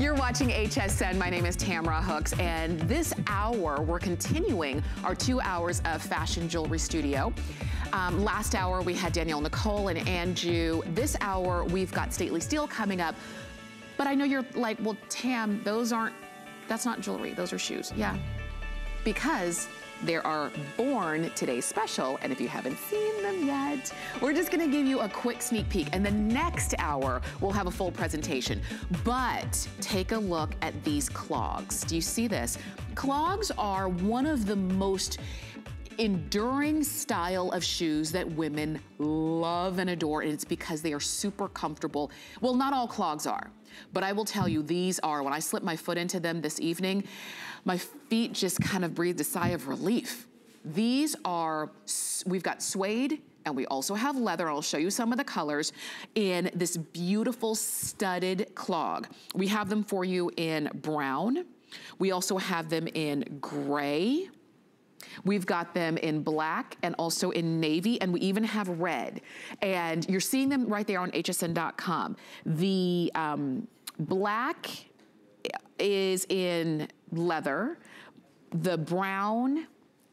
You're watching HSN. My name is Tamara Hooks, and this hour, we're continuing our 2 hours of Fashion Jewelry Studio. Last hour, we had Danielle Nicole and Anju. This hour, we've got Stately Steel coming up. But I know you're like, well, Tam, that's not jewelry, those are shoes. Yeah, because there are Born Today special, and if you haven't seen them yet, we're just gonna give you a quick sneak peek, and the next hour, we'll have a full presentation. But take a look at these clogs. Do you see this? Clogs are one of the most enduring style of shoes that women love and adore, and it's because they are super comfortable. Well, not all clogs are, but I will tell you, these are. When I slipped my foot into them this evening, my feet just kind of breathed a sigh of relief. These are, we've got suede, and we also have leather. I'll show you some of the colors in this beautiful studded clog. We have them for you in brown. We also have them in gray. We've got them in black and also in navy, and we even have red. And you're seeing them right there on hsn.com. The black is in leather, the brown,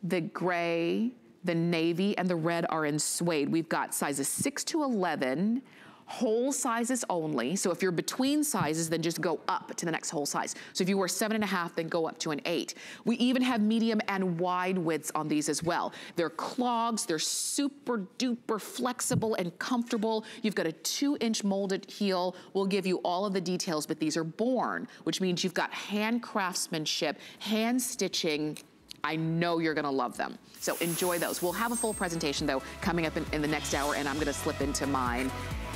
the gray, the navy, and the red are in suede. We've got sizes 6 to 11, whole sizes only. So if you're between sizes, then just go up to the next whole size. So if you wear 7.5, then go up to an 8. We even have medium and wide widths on these as well. They're clogs, they're super duper flexible and comfortable. You've got a 2-inch molded heel. We'll give you all of the details, but these are Born, which means you've got hand craftsmanship, hand stitching. I know you're gonna love them. So enjoy those. We'll have a full presentation though coming up in the next hour, and I'm gonna slip into mine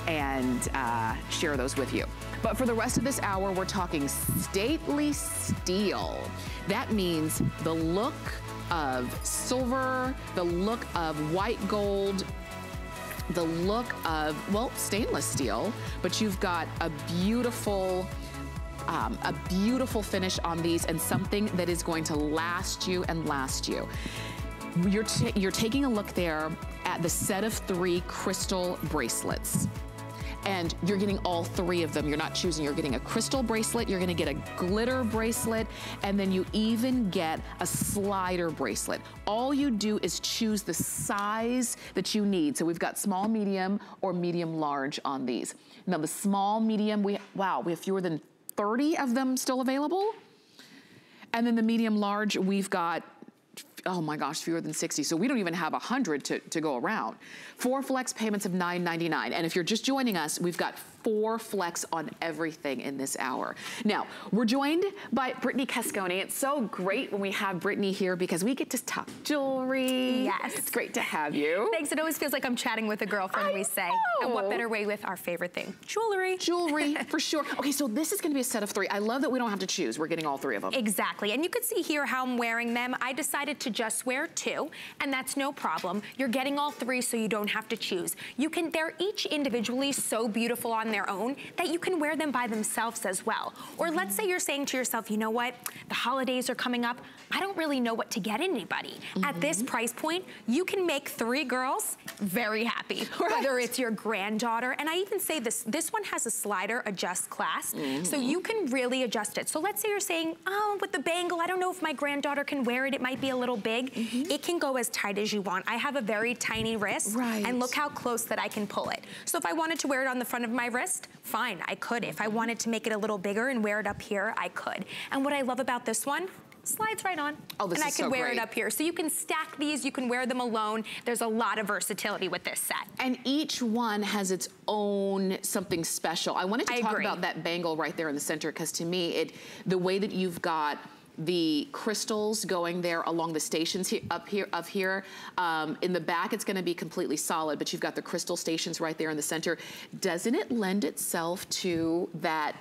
and share those with you. But for the rest of this hour, we're talking stately steel. That means the look of silver, the look of white gold, the look of, well, stainless steel, but you've got a beautiful finish on these, and something that is going to last you and last you. You're taking a look there at the set of 3 crystal bracelets. And you're getting all 3 of them. You're not choosing. You're getting a crystal bracelet, you're gonna get a glitter bracelet, and then you even get a slider bracelet. All you do is choose the size that you need. So we've got small, medium, or medium large on these. Now the small, medium, we have fewer than 30 of them still available. And then the medium large, we've got, oh my gosh, fewer than 60. So we don't even have 100 to go around. 4 flex payments of $9.99. And if you're just joining us, we've got 4 flex on everything in this hour. Now, we're joined by Brittany Cascone. It's so great when we have Brittany here because we get to talk jewelry. Yes. It's great to have you. Thanks, it always feels like I'm chatting with a girlfriend, we say. And what better way with our favorite thing? Jewelry. Jewelry, for sure. Okay, so this is gonna be a set of 3. I love that we don't have to choose. We're getting all 3 of them. Exactly, and you can see here how I'm wearing them. I decided to just wear 2, and that's no problem. You're getting all 3 so you don't have to choose. They're each individually so beautiful on their own that you can wear them by themselves as well. Or let's say you're saying to yourself, you know what, the holidays are coming up, I don't really know what to get anybody. At this price point, you can make 3 girls very happy, whether it's your granddaughter, and I even say this one has a slider adjust clasp, so you can really adjust it. So let's say you're saying, oh, with the bangle, I don't know if my granddaughter can wear it, it might be a little big. It can go as tight as you want. I have a very tiny wrist, and look how close that I can pull it. So if I wanted to wear it on the front of my wrist, fine, I could. If I wanted to make it a little bigger and wear it up here, I could. And what I love about this one, slides right on. Oh, this and is I can so wear great. it up here. So you can stack these, you can wear them alone. There's a lot of versatility with this set. And each one has its own something special. I wanted to talk about that bangle right there in the center, because to me, the way that you've got the crystals going there along the stations up here. In the back, it's gonna be completely solid, but you've got the crystal stations right there in the center. Doesn't it lend itself to that,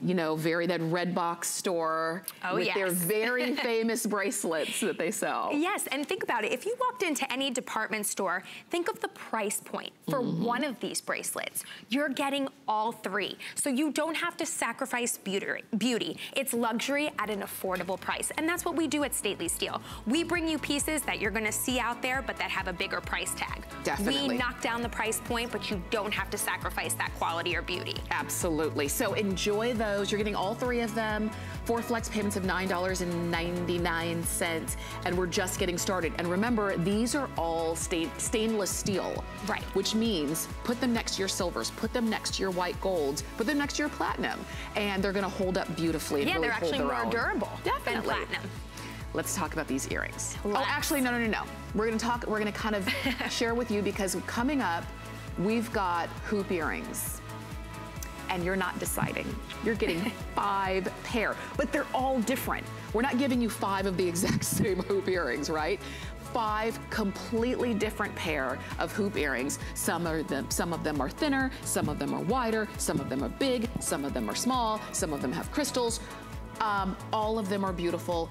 you know, that red box store with their very famous bracelets that they sell? Yes, and think about it. If you walked into any department store, think of the price point for one of these bracelets. You're getting all 3. So you don't have to sacrifice beauty. It's luxury at an affordable price. And that's what we do at Stately Steel. We bring you pieces that you're gonna see out there, but that have a bigger price tag. Definitely. We knock down the price point, but you don't have to sacrifice that quality or beauty. Absolutely. So enjoy those. You're getting all 3 of them. 4 flex payments of $9.99, and we're just getting started. And remember, these are all stainless steel. Right. Which means put them next to your silvers, put them next to your white golds, put them next to your platinum, and they're gonna hold up beautifully and really hold their own. Yeah, they're actually more durable than platinum. Let's talk about these earrings. Oh, actually, no. We're gonna kind of share with you, because coming up, we've got hoop earrings. And you're not deciding. You're getting 5 pair, but they're all different. We're not giving you 5 of the exact same hoop earrings, right? 5 completely different pair of hoop earrings. Some of them are thinner, some of them are wider, some of them are big, some of them are small, some of them have crystals. All of them are beautiful.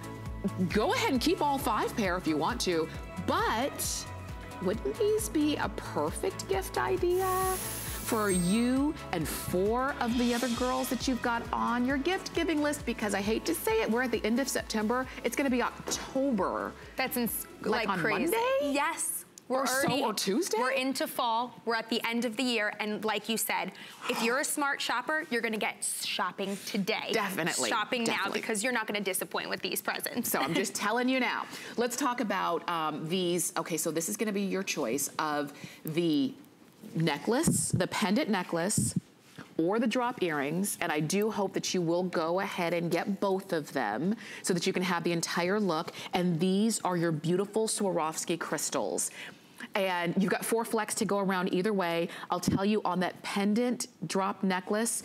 Go ahead and keep all 5 pair if you want to, but wouldn't these be a perfect gift idea for you and 4 of the other girls that you've got on your gift giving list? Because I hate to say it, we're at the end of September. It's gonna be October. That's like on crazy. Monday? Yes. Or Tuesday? We're into fall, we're at the end of the year, and like you said, if you're a smart shopper, you're gonna get shopping today. Definitely. Shopping now, because you're not gonna disappoint with these presents. So I'm just telling you now. Let's talk about these. Okay, so this is gonna be your choice of the necklace, the pendant necklace, or the drop earrings, and I do hope that you will go ahead and get both of them so that you can have the entire look. And these are your beautiful Swarovski crystals. And you've got 4 flex to go around either way. I'll tell you, on that pendant drop necklace,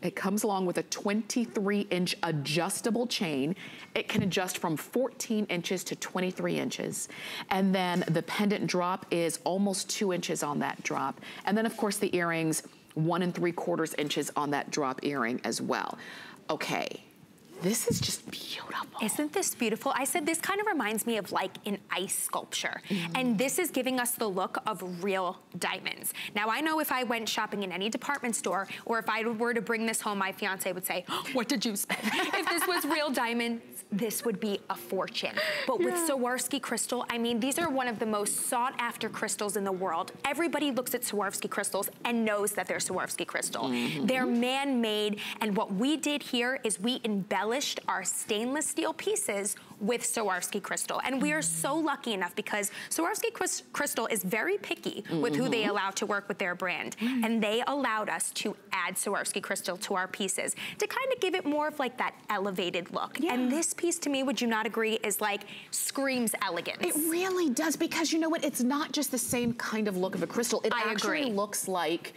it comes along with a 23-inch adjustable chain. It can adjust from 14 inches to 23 inches. And then the pendant drop is almost 2 inches on that drop. And then of course the earrings, 1 3/4 inches on that drop earring as well. Okay. This is just beautiful. Isn't this beautiful? I said this kind of reminds me of like an ice sculpture. And this is giving us the look of real diamonds. Now I know if I went shopping in any department store, or if I were to bring this home, my fiance would say, oh, what did you spend? If this was real diamonds, this would be a fortune. But with Swarovski crystal, I mean, these are one of the most sought after crystals in the world. Everybody looks at Swarovski crystals and knows that they're Swarovski crystal. They're man-made, and what we did here is we embellished our stainless steel pieces with Swarovski crystal. And we are so lucky enough, because Swarovski crystal is very picky with who they allow to work with their brand. And they allowed us to add Swarovski crystal to our pieces to kind of give it more of like that elevated look. And this piece, to me, would you not agree, is like screams elegance. It really does, because you know what? It's not just the same kind of look of a crystal. It actually looks like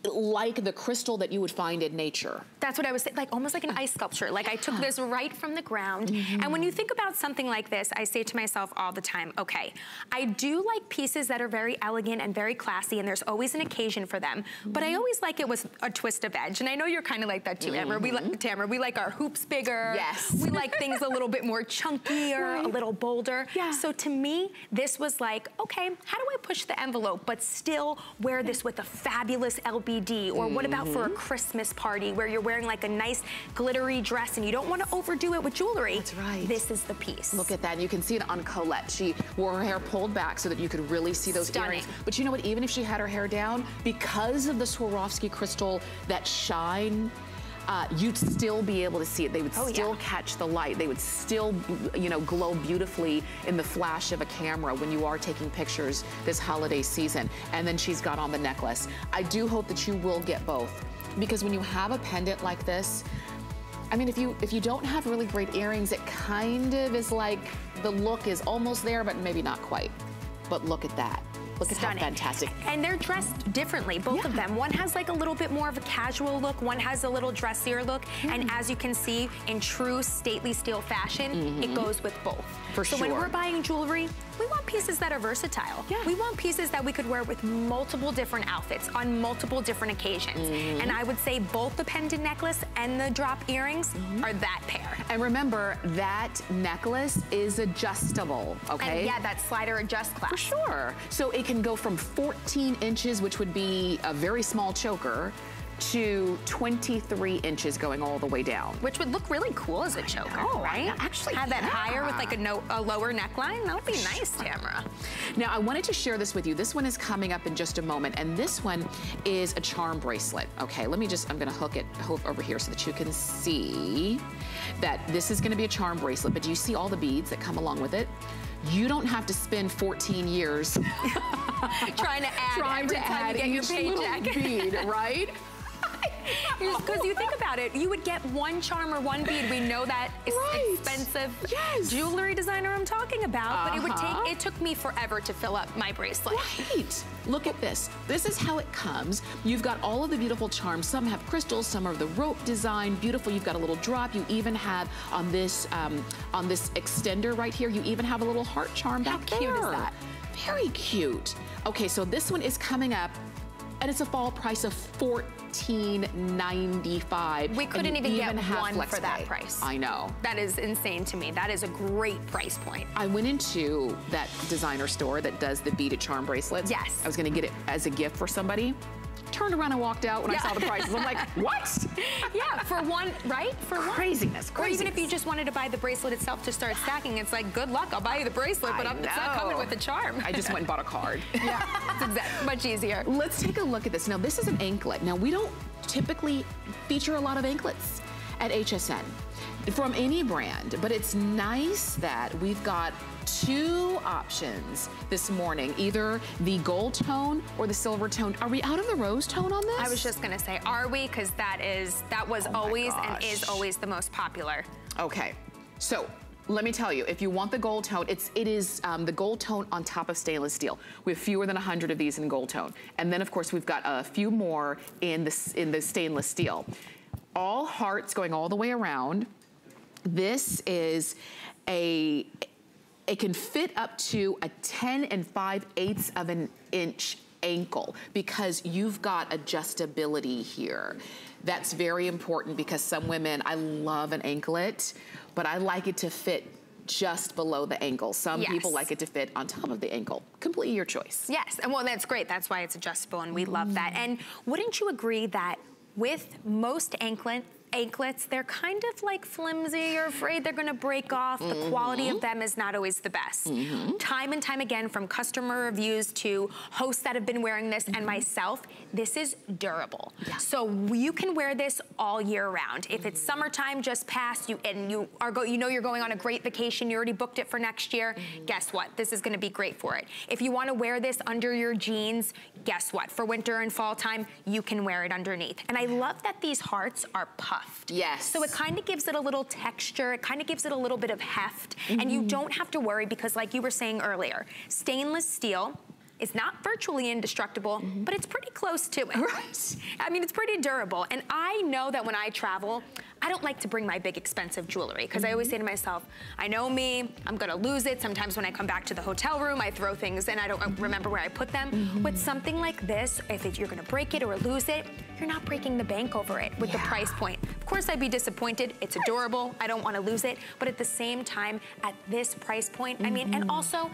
the crystal that you would find in nature. That's what I was saying, like almost like an ice sculpture. Like I took this right from the ground. And when you think about something like this, I say to myself all the time, okay, I do like pieces that are very elegant and very classy, and there's always an occasion for them, but I always like it with a twist of edge. And I know you're kind of like that too, Tamara. We like our hoops bigger. Yes. We like things a little bit more chunkier, a little bolder. So to me, this was like, okay, how do I push the envelope, but still wear this with a fabulous LBD? Or what about for a Christmas party where you're wearing like a nice glittery dress and you don't want to overdo it with jewelry? That's right. This is the piece. Look at that. You can see it on Colette. She wore her hair pulled back so that you could really see those earrings. But you know what? Even if she had her hair down, because of the Swarovski crystal, that shine, you'd still be able to see it. They would still catch the light. They would still, you know, glow beautifully in the flash of a camera when you are taking pictures this holiday season. And then she's got on the necklace. I do hope that you will get both, because when you have a pendant like this, I mean, if you don't have really great earrings, it kind of is like the look is almost there, but maybe not quite. But look at that. Look at how fantastic. And they're dressed differently, both of them. One has like a little bit more of a casual look, one has a little dressier look, and as you can see, in true stately steel fashion, it goes with both. So when we're buying jewelry, we want pieces that are versatile. We want pieces that we could wear with multiple different outfits on multiple different occasions. And I would say both the pendant necklace and the drop earrings are that pair. And remember, that necklace is adjustable, okay? And that slider adjust clasp. For sure. So it can go from 14 inches, which would be a very small choker, to 23 inches going all the way down. Which would look really cool as a choker, right? Actually, have that higher with like a lower neckline. That would be nice, Tamara. Now, I wanted to share this with you. This one is coming up in just a moment, and this one is a charm bracelet. Okay, I'm gonna hook it over here so that you can see that this is gonna be a charm bracelet, but do you see all the beads that come along with it? You don't have to spend 14 years trying to add every time you get your paycheck. Bead, right? Because you think about it, you would get one charm or one bead. We know that it's expensive jewelry designer I'm talking about, but it took me forever to fill up my bracelet. Right. Look at this. This is how it comes. You've got all of the beautiful charms. Some have crystals, some are the rope design, beautiful. You've got a little drop. You even have on this extender right here, you even have a little heart charm back there. How cute is that? Very cute. Okay, so this one is coming up, and it's a fall price of $14.95. We couldn't even get one for that price. I know. That is insane to me. That is a great price point. I went into that designer store that does the beaded charm bracelets. Yes. I was gonna get it as a gift for somebody. Turned around and walked out when I saw the prices. I'm like, what? Yeah, for one, right? For craziness. Or even if you just wanted to buy the bracelet itself to start stacking, it's like, good luck, I'll buy you the bracelet, but it's not coming with the charm. I just went and bought a card. Yeah, it's much easier. Let's take a look at this. Now, this is an anklet. Now, we don't typically feature a lot of anklets at HSN from any brand, but it's nice that we've got two options this morning, either the gold tone or the silver tone. Are we out of the rose tone on this? I was just gonna say, are we? Because that was always and is always the most popular. Okay, so let me tell you, if you want the gold tone, it is the gold tone on top of stainless steel. We have fewer than 100 of these in gold tone. And then of course we've got a few more in the stainless steel. All hearts going all the way around. This is it can fit up to a 10 5/8 of an inch ankle because you've got adjustability here. That's very important because some women, I love an anklet, but I like it to fit just below the ankle. Some people like it to fit on top of the ankle. Completely your choice. Yes, and well, that's great. That's why it's adjustable, and we love that. And wouldn't you agree that with most anklets, they're kind of like flimsy. You're afraid they're gonna break off. The quality of them is not always the best. Time and time again, from customer reviews to hosts that have been wearing this and myself, this is durable. So you can wear this all year round. If it's summertime just passed, you know you're going on a great vacation, you already booked it for next year, guess what? This is gonna be great for it. If you wanna wear this under your jeans, guess what? For winter and fall time, you can wear it underneath. And I love that these hearts are puffed. Yes. So it kind of gives it a little texture, it kind of gives it a little bit of heft, and you don't have to worry because like you were saying earlier, stainless steel is not virtually indestructible, but it's pretty close to it. Right. I mean, it's pretty durable. And I know that when I travel, I don't like to bring my big expensive jewelry because I always say to myself, I know me, I'm gonna lose it. Sometimes when I come back to the hotel room, I throw things and I don't remember where I put them. With something like this, if you're gonna break it or lose it, you're not breaking the bank over it with the price point. Of course, I'd be disappointed. It's adorable. I don't wanna lose it. But at the same time, at this price point, I mean, and also,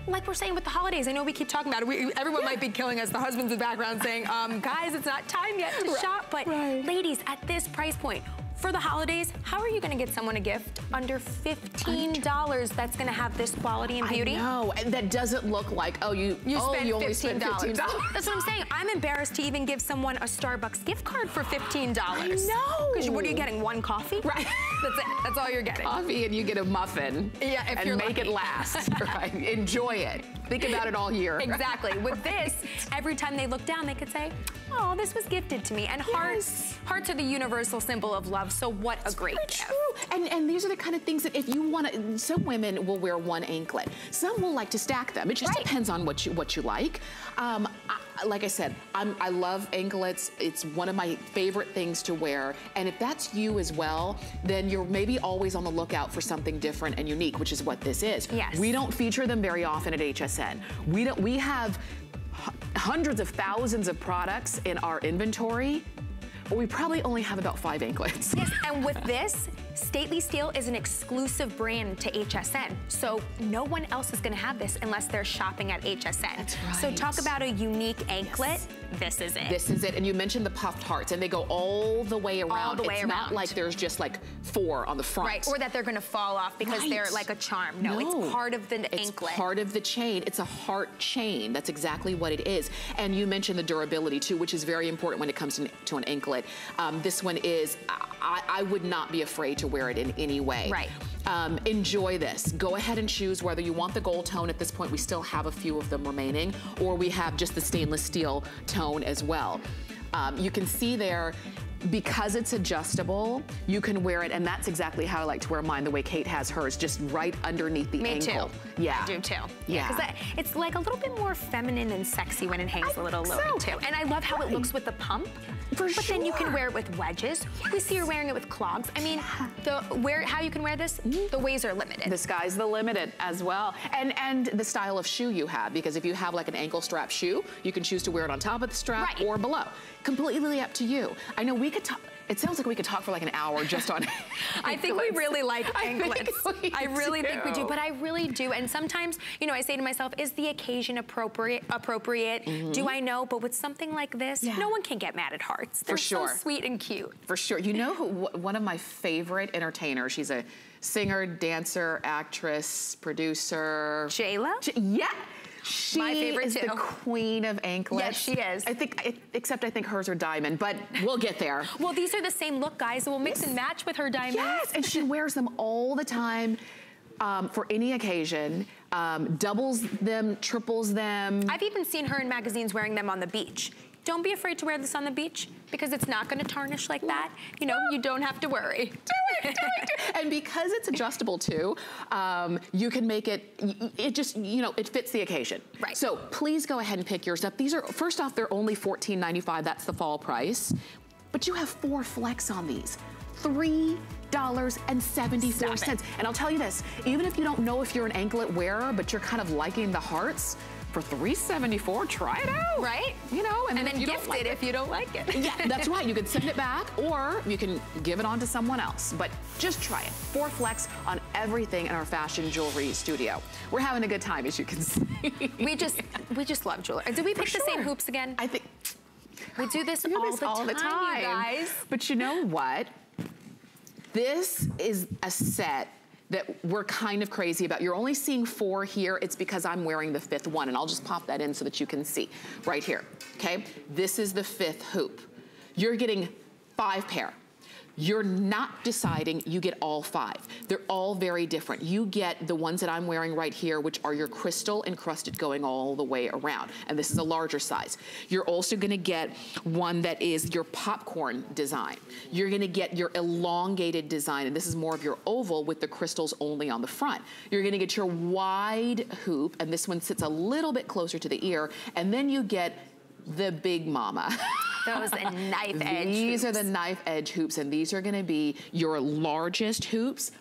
like we're saying with the holidays, I know we keep talking about it. Everyone might be killing us. The husbands in the background saying, guys, it's not time yet to shop. But ladies, at this price point, for the holidays, how are you gonna get someone a gift under $15 that's gonna have this quality and beauty? I know, and that doesn't look like, you only spent $15. That's what I'm saying. I'm embarrassed to even give someone a Starbucks gift card for $15. I know. Because what are you getting, one coffee? Right. That's it, that's all you're getting. Coffee and you get a muffin. Yeah, if and you're make lucky. it last, right? Enjoy it. Think about it all year. Exactly. With this, every time they look down, they could say, oh, this was gifted to me. And hearts are the universal symbol of love, so what a great gift. True. And these are the kind of things that if you want to, some women will wear one anklet. Some will like to stack them. It just depends on what you like. Like I said, I love anklets. It's one of my favorite things to wear. And if that's you as well, then you're maybe always on the lookout for something different and unique, which is what this is. Yes. We don't feature them very often at HSN. We have hundreds of thousands of products in our inventory, but we probably only have about 5 anklets. Yes, and with this, Stately Steel is an exclusive brand to HSN. So no one else is gonna have this unless they're shopping at HSN. That's right. So talk about a unique anklet. this is it. This is it. And you mentioned the puffed hearts, and they go all the way around. All the way it's around. Not like there's just like 4 on the front. Right, or that they're gonna fall off because they're like a charm. No, it's part of the anklet. It's part of the chain. It's a heart chain. That's exactly what it is. And you mentioned the durability too, which is very important when it comes to an anklet. This one is, I would not be afraid to wear it in any way. Right. Enjoy this. Go ahead and choose whether you want the gold tone. At this point, we still have a few of them remaining, or we have just the stainless steel tone as well. You can see there, because it's adjustable, you can wear it, and that's exactly how I like to wear mine, the way Kate has hers, just right underneath the ankle. Too. Yeah. I do too. Yeah. Because it's like a little bit more feminine and sexy when it hangs a little lower too. And I love how it looks with the pump. But then you can wear it with wedges. We see you're wearing it with clogs. I mean, how you can wear this, the ways are limited. The sky's the limit as well. And the style of shoe you have, because if you have like an ankle strap shoe, you can choose to wear it on top of the strap or below. Completely up to you. I know we could talk, it sounds like we could talk for like an hour just on I think we really like anklets. I really think we do, but I really do. And sometimes, you know, I say to myself, is the occasion appropriate? Do I know? But with something like this, no one can get mad at hearts. They're so sweet and cute. For sure. You know who, one of my favorite entertainers, she's a singer, dancer, actress, producer. J-Lo? Yeah. She my favorite is too. The queen of anklets. Yes, she is. I think, except I think hers are diamond, but we'll get there. Well, these are the same look, guys, so we'll mix and match with her diamonds. Yes, and she wears them all the time for any occasion. Doubles them, triples them. I've even seen her in magazines wearing them on the beach. Don't be afraid to wear this on the beach because it's not gonna tarnish like that. You know, you don't have to worry. Do it. And because it's adjustable too, you can make it, it just, you know, it fits the occasion. Right. So please go ahead and pick yours up. These are, first off, they're only $14.95. That's the fall price. But you have 4 flex on these. $3.74. And I'll tell you this, even if you don't know if you're an anklet wearer, but you're kind of liking the hearts, for $3.74, try it out. Right? You know, and then gift it if you don't like it. Yeah, that's right. You can send it back or you can give it on to someone else. But just try it. 4 flex on everything in our fashion jewelry studio. We're having a good time, as you can see. We just love jewelry. Did we pick the same hoops again? I think we do this all the time, you guys. But you know what? This is a set that we're kind of crazy about. You're only seeing 4 here. It's because I'm wearing the 5th one, and I'll just pop that in so that you can see right here, okay? This is the 5th hoop. You're getting 5 pair. You're not deciding, you get all 5. They're all very different. You get the ones that I'm wearing right here, which are your crystal encrusted going all the way around. And this is a larger size. You're also gonna get one that is your popcorn design. You're gonna get your elongated design, and this is more of your oval with the crystals only on the front. You're gonna get your wide hoop, and this one sits a little bit closer to the ear, and then you get the big mama. Those knife edge These hoops. are the knife edge hoops, and these are gonna be your largest hoops.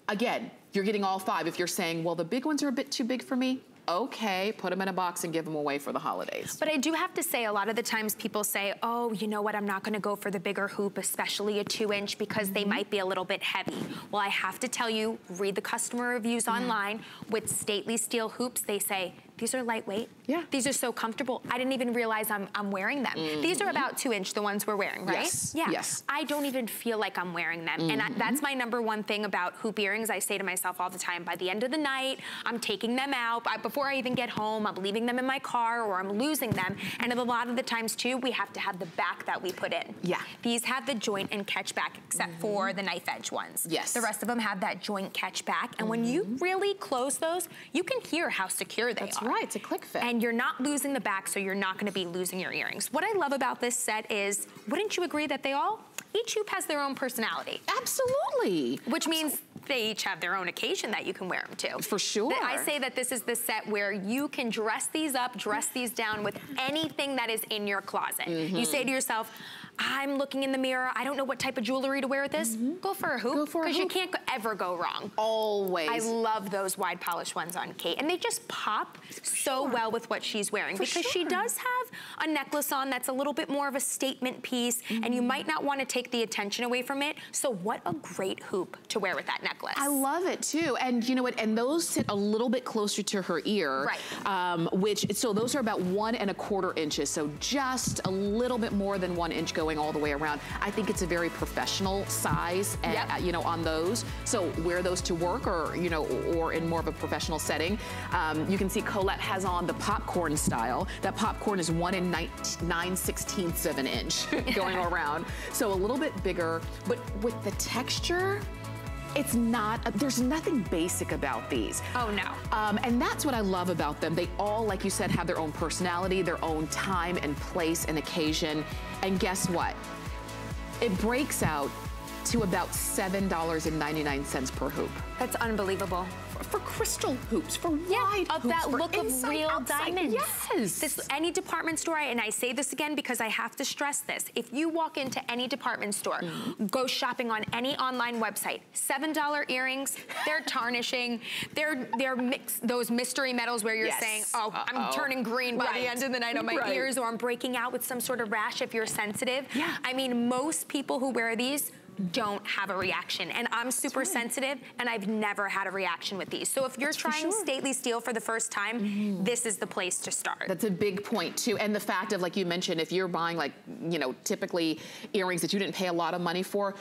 Again, you're getting all 5. If you're saying, well, the big ones are a bit too big for me, okay, put them in a box and give them away for the holidays. But I do have to say, a lot of the times people say, oh, you know what, I'm not gonna go for the bigger hoop, especially a 2-inch, because they might be a little bit heavy. Well, I have to tell you, read the customer reviews online. With stately steel hoops, they say, these are lightweight. Yeah. These are so comfortable. I didn't even realize I'm wearing them. These are about 2-inch, the ones we're wearing, right? Yes. Yeah. Yes. I don't even feel like I'm wearing them. And that's my #1 thing about hoop earrings. I say to myself all the time, by the end of the night, I'm taking them out. Before I even get home, I'm leaving them in my car or I'm losing them. And a lot of the times too, we have to have the back that we put in. Yeah. These have the joint and catch back, except for the knife edge ones. Yes. The rest of them have that joint catch back. And when you really close those, you can hear how secure they are. That's right, it's a click fit. And you're not losing the back, so you're not gonna be losing your earrings. What I love about this set is, wouldn't you agree that each hoop has their own personality? Absolutely. Which means they each have their own occasion that you can wear them to. For sure. I say that this is the set where you can dress these up, dress these down with anything that is in your closet. You say to yourself, I'm looking in the mirror, I don't know what type of jewelry to wear with this. Go for a hoop. Go for a hoop. Because you can't ever go wrong. Always. I love those wide polish ones on Kate. And they just pop so well with what she's wearing. Because she does have a necklace on that's a little bit more of a statement piece, and you might not want to take the attention away from it. So what a great hoop to wear with that necklace. I love it too. And you know what, and those sit a little bit closer to her ear. Right. So those are about 1 1/4 inches. So just a little bit more than 1 inch going all the way around. I think it's a very professional size, you know, on those. So wear those to work, or, you know, or in more of a professional setting. You can see Colette has on the popcorn style. That popcorn is 1 9/16 of an inch going around. So a little bit bigger, but with the texture, it's not, there's nothing basic about these. Oh no. And that's what I love about them. They all, like you said, have their own personality, their own time and place and occasion. And guess what? It breaks out to about $7.99 per hoop. That's unbelievable. For crystal hoops, for wide hoops, that look of inside, real outside. diamonds. Yes. Any department store, and I say this again because I have to stress this. If you walk into any department store, go shopping on any online website, $7 earrings, they're tarnishing, they're mixed, those mystery metals where you're saying, oh, I'm turning green by the end of the night on my ears, or I'm breaking out with some sort of rash if you're sensitive. Yeah. I mean, most people who wear these don't have a reaction, and I'm super sensitive, and I've never had a reaction with these. So if you're trying stately steel for the first time, this is the place to start. That's a big point too, and the fact of, like you mentioned, if you're buying, like, you know, typically earrings that you didn't pay a lot of money for,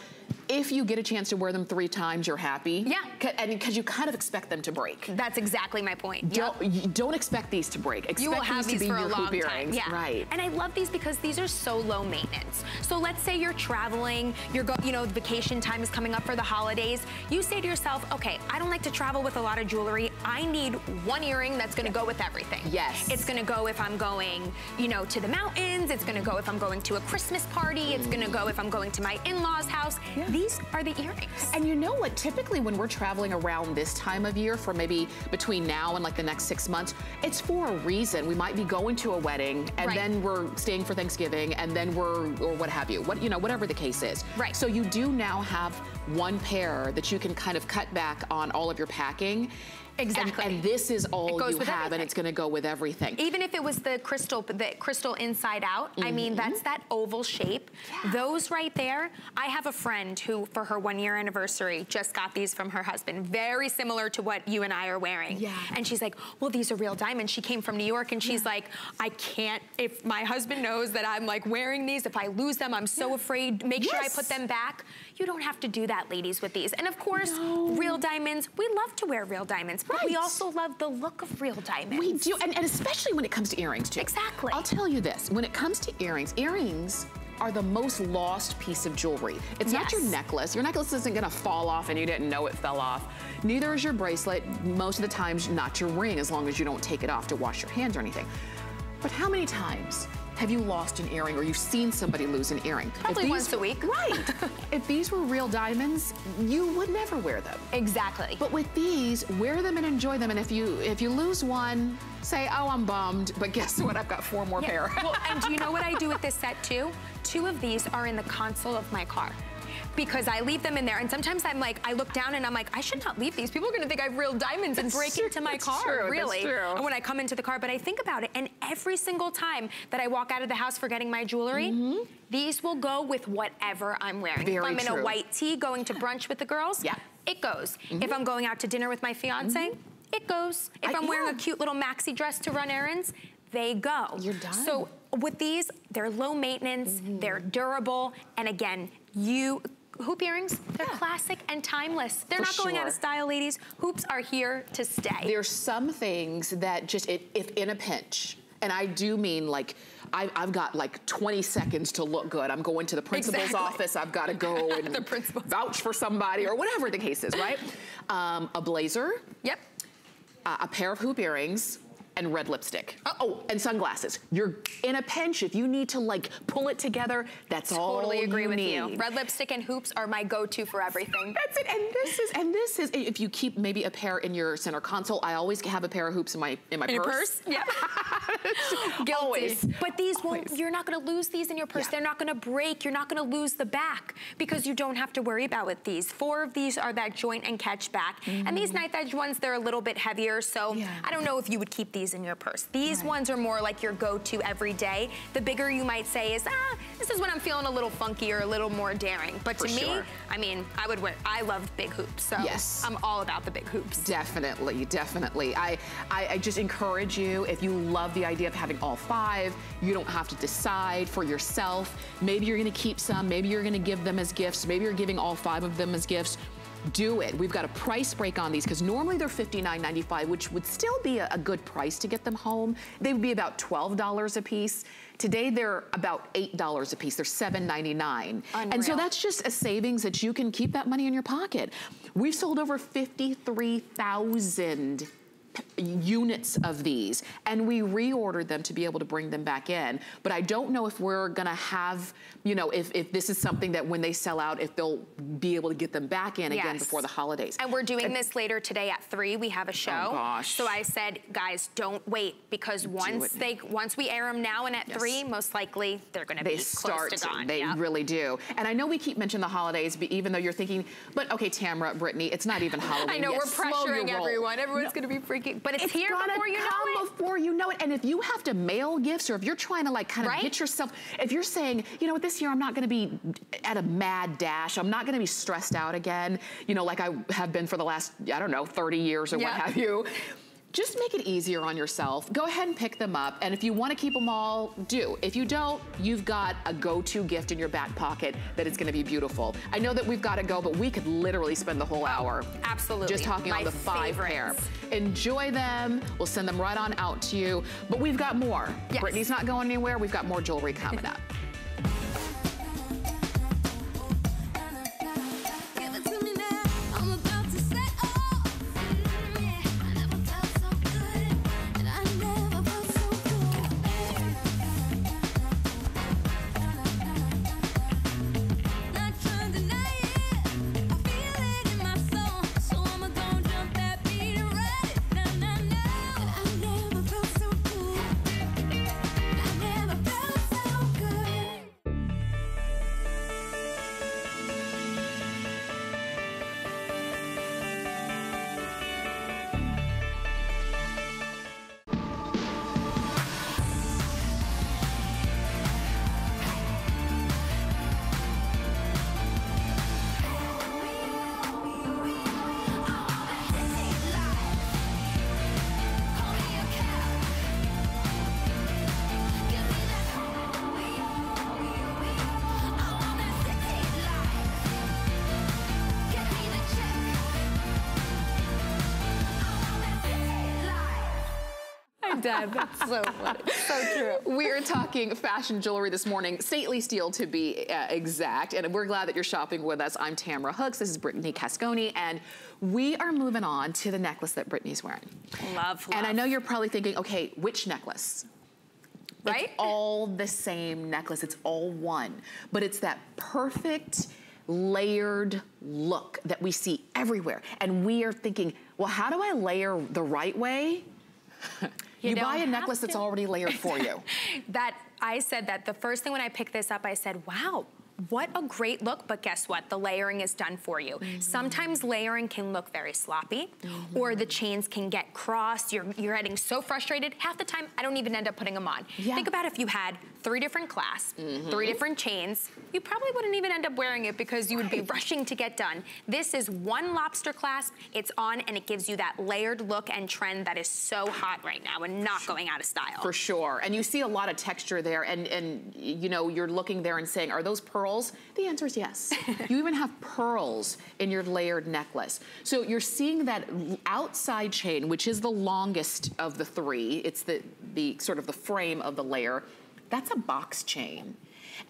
if you get a chance to wear them 3 times, you're happy. Yeah. And because you kind of expect them to break. That's exactly my point. Don't expect these to break. Expect you will have these to be for a your long hoop earrings. time. Yeah. Right. And I love these because these are so low maintenance. So let's say you're traveling, you know, vacation time is coming up for the holidays. You say to yourself, okay, I don't like to travel with a lot of jewelry. I need 1 earring that's gonna go with everything. Yes. It's gonna go if I'm going, you know, to the mountains. It's gonna go if I'm going to a Christmas party. It's gonna go if I'm going to my in-laws' house. These are the earrings. And you know what, typically when we're traveling around this time of year, for maybe between now and like the next 6 months, it's for a reason. We might be going to a wedding, and then we're staying for Thanksgiving, and then or what have you, you know, whatever the case is. Right. So you do now have 1 pair that you can kind of cut back on all of your packing. Exactly. And this is all you have, everything. and it's going to go with everything. Even if it was the crystal inside out, I mean, that's that oval shape. Yeah. Those right there, I have a friend who, for her 1-year anniversary, just got these from her husband. Very similar to what you and I are wearing. Yeah. And she's like, well, these are real diamonds. She came from New York, and she's like, I can't, if my husband knows that I'm like wearing these, if I lose them, I'm so afraid. Make sure I put them back. You don't have to do that, ladies, with these. And of course, real diamonds, we love to wear real diamonds. But we also love the look of real diamonds. We do, and especially when it comes to earrings too. Exactly. I'll tell you this, when it comes to earrings, earrings are the most lost piece of jewelry. It's not your necklace. Your necklace isn't gonna fall off and you didn't know it fell off. Neither is your bracelet. Most of the times, not your ring, as long as you don't take it off to wash your hands or anything. But how many times have you lost an earring, or you've seen somebody lose an earring? Probably once a week. Right. If these were real diamonds, you would never wear them. Exactly. But with these, wear them and enjoy them. And if you lose one, say, oh, I'm bummed, but guess what? I've got 4 more pair. Well, and do you know what I do with this set too? 2 of these are in the console of my car, because I leave them in there, and sometimes I'm like, I look down and I'm like, I should not leave these. People are gonna think I have real diamonds and break into my car, really. That's true. And when I come into the car, but I think about it, and every single time that I walk out of the house forgetting my jewelry, these will go with whatever I'm wearing. If I'm in a white tee going to brunch with the girls, it goes. If I'm going out to dinner with my fiance, it goes. If I'm wearing a cute little maxi dress to run errands, they go. You're done. So with these, they're low maintenance, they're durable, and again, hoop earrings, they're classic and timeless. They're not going out of style, ladies. Hoops are here to stay. There's some things that just, if in a pinch, and I do mean like, I've got like 20 seconds to look good. I'm going to the principal's office. I've got to go and vouch for somebody, or whatever the case is, right? A blazer. Yep. A pair of hoop earrings. And red lipstick. Oh, and sunglasses. You're in a pinch. If you need to like pull it together, that's all you need. Totally agree with you. Red lipstick and hoops are my go-to for everything. That's it. And this is if you keep maybe a pair in your center console. I always have a pair of hoops in my purse. In your purse? Yeah. Guilty. Always. But these won't. You're not going to lose these in your purse. They're not going to break. You're not going to lose the back, because you don't have to worry about with these. 4 of these are that joint and catch back, and these knife edge ones, they're a little bit heavier. So I don't know if you would keep these use in your purse. These ones are more like your go-to every day. The bigger you might say is, this is when I'm feeling a little funky or a little more daring. But to me, I mean, I love big hoops, so I'm all about the big hoops. Definitely, definitely. I just encourage you, if you love the idea of having all 5, you don't have to decide for yourself. Maybe you're gonna keep some, maybe you're gonna give them as gifts, maybe you're giving all 5 of them as gifts. Do it. We've got a price break on these because normally they're $59.95, which would still be a good price to get them home. They would be about $12 a piece. Today they're about $8 a piece. They're $7.99. And so that's just a savings that you can keep that money in your pocket. We've sold over 53,000 units of these, and we reordered them to be able to bring them back in. But I don't know if we're gonna have, you know, if this is something that when they sell out, if they'll be able to get them back in again before the holidays. And we're doing this later today at 3. We have a show. Oh gosh. So I said, guys, don't wait, because once we air them now and at 3, most likely they're gonna be close to gone. They really do. And I know we keep mentioning the holidays, but even though you're thinking, but okay, Tamara, Brittany, it's not even Halloween I know, yet. we're pressuring everyone. Everyone's gonna be freaking, but it's here before you know it. Before you know it. And if you have to mail gifts, or if you're trying to like kind of get yourself, if you're saying, you know what, this year I'm not gonna be at a mad dash, I'm not gonna be stressed out again, you know, like I have been for the last, I don't know, 30 years or what have you. Just make it easier on yourself. Go ahead and pick them up. And if you want to keep them all, do. If you don't, you've got a go-to gift in your back pocket that is going to be beautiful. I know that we've got to go, but we could literally spend the whole hour just talking on the 5 pair. Enjoy them. We'll send them right on out to you. But we've got more. Brittany's not going anywhere. We've got more jewelry coming up. Dad, that's so funny. So true. We are talking fashion jewelry this morning, stately steel to be exact, and we're glad that you're shopping with us. I'm Tamara Hooks, this is Brittany Casconi, and we are moving on to the necklace that Brittany's wearing. Love. And I know you're probably thinking, okay, which necklace? Right? It's all the same necklace, it's all one, but it's that perfect layered look that we see everywhere. And we are thinking, well, how do I layer the right way? You buy a necklace that's already layered for you. I said that the first thing when I picked this up, I said, wow, what a great look, but guess what? The layering is done for you. Sometimes layering can look very sloppy, or the chains can get crossed. You're getting so frustrated. Half the time, I don't even end up putting them on. Think about if you had 3 different clasps, 3 different chains, you probably wouldn't even end up wearing it because you would be rushing to get done. This is one lobster clasp, it's on, and it gives you that layered look and trend that is so hot right now and not going out of style. For sure, and you see a lot of texture there, and you know, you're looking there and saying, are those pearls? The answer is yes. You even have pearls in your layered necklace. So you're seeing that outside chain, which is the longest of the 3. It's the sort of the frame of the layer. That's a box chain.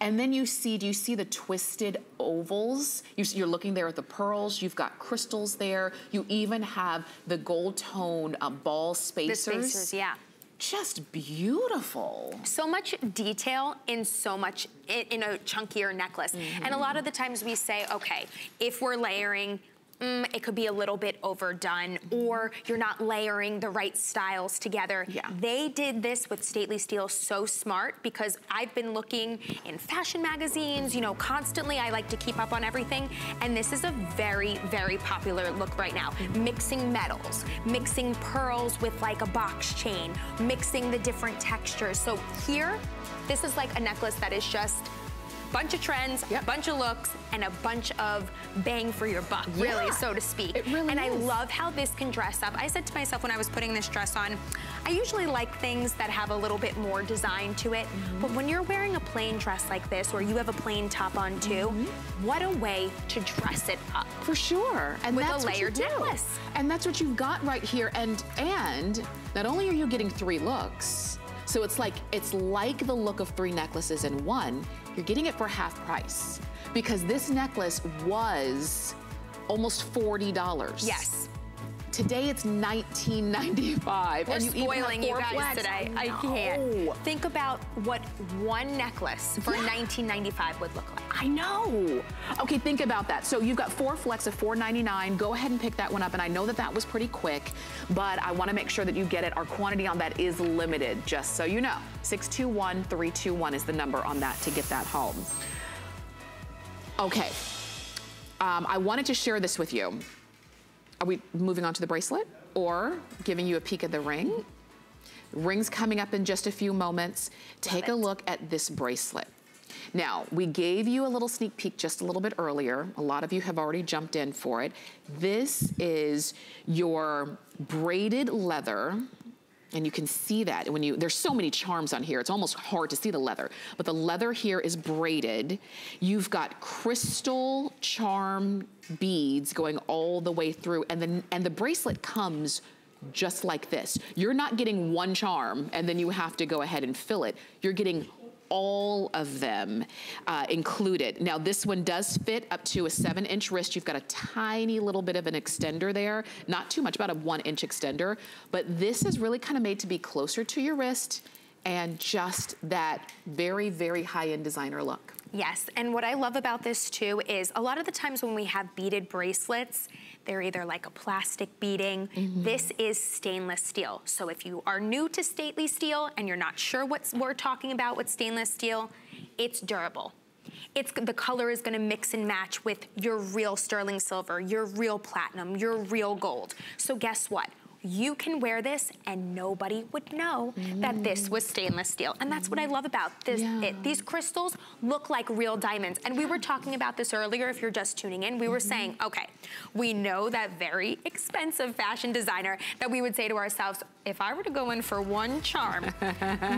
And then do you see the twisted ovals? You're looking there at the pearls, you've got crystals there, you even have the gold tone ball spacers. The spacers, yeah. Just beautiful. So much detail in in a chunkier necklace. And a lot of the times we say, okay, if we're layering, it could be a little bit overdone, or you're not layering the right styles together. Yeah. They did this with Stately Steel so smart, because I've been looking in fashion magazines, you know, constantly. I like to keep up on everything, and this is a very, very popular look right now. Mixing metals, mixing pearls with like a box chain, mixing the different textures. So here, this is like a necklace that is just bunch of trends, bunch of looks, and a bunch of bang for your buck, really, so to speak. It really and is. I love how this can dress up. I said to myself when I was putting this dress on, I usually like things that have a little bit more design to it, but when you're wearing a plain dress like this, or you have a plain top on too, what a way to dress it up. For sure. And with that's a layered what you do. necklace. And that's what you've got right here. And not only are you getting 3 looks, so it's like the look of 3 necklaces in one. You're getting it for half price, because this necklace was almost $40. Yes. Today it's $19.95. We're and spoiling you guys flex. today. I can't. Think about what one necklace for $19.95 would look like. I know. Okay, think about that. So you've got 4 flex of $4.99. Go ahead and pick that one up. And I know that that was pretty quick, but I want to make sure that you get it. Our quantity on that is limited, just so you know. 621-321 is the number on that to get that home. Okay. I wanted to share this with you. Are we moving on to the bracelet, or giving you a peek at the ring? Ring's coming up in just a few moments. Take a look at this bracelet. Now, we gave you a little sneak peek just a little bit earlier. A lot of you have already jumped in for it. This is your braided leather. And you can see that there's so many charms on here, it's almost hard to see the leather. But the leather here is braided. You've got crystal charm beads going all the way through, and the bracelet comes just like this. You're not getting one charm and then you have to go ahead and fill it. You're getting all of them included. Now this one does fit up to a 7-inch wrist. You've got a tiny little bit of an extender there, not too much, about a 1-inch extender, but this is really kind of made to be closer to your wrist and just that very, very high-end designer look. Yes, and what I love about this too is a lot of the times when we have beaded bracelets, they're either like a plastic beading. This is stainless steel. So if you are new to Stately Steel and you're not sure what we're talking about with stainless steel, it's durable. The color is gonna mix and match with your real sterling silver, your real platinum, your real gold. So guess what? You can wear this and nobody would know that this was stainless steel. And that's what I love about this. These crystals look like real diamonds. And we were talking about this earlier, if you're just tuning in. We were saying, okay, we know that very expensive fashion designer that we would say to ourselves, if I were to go in for one charm,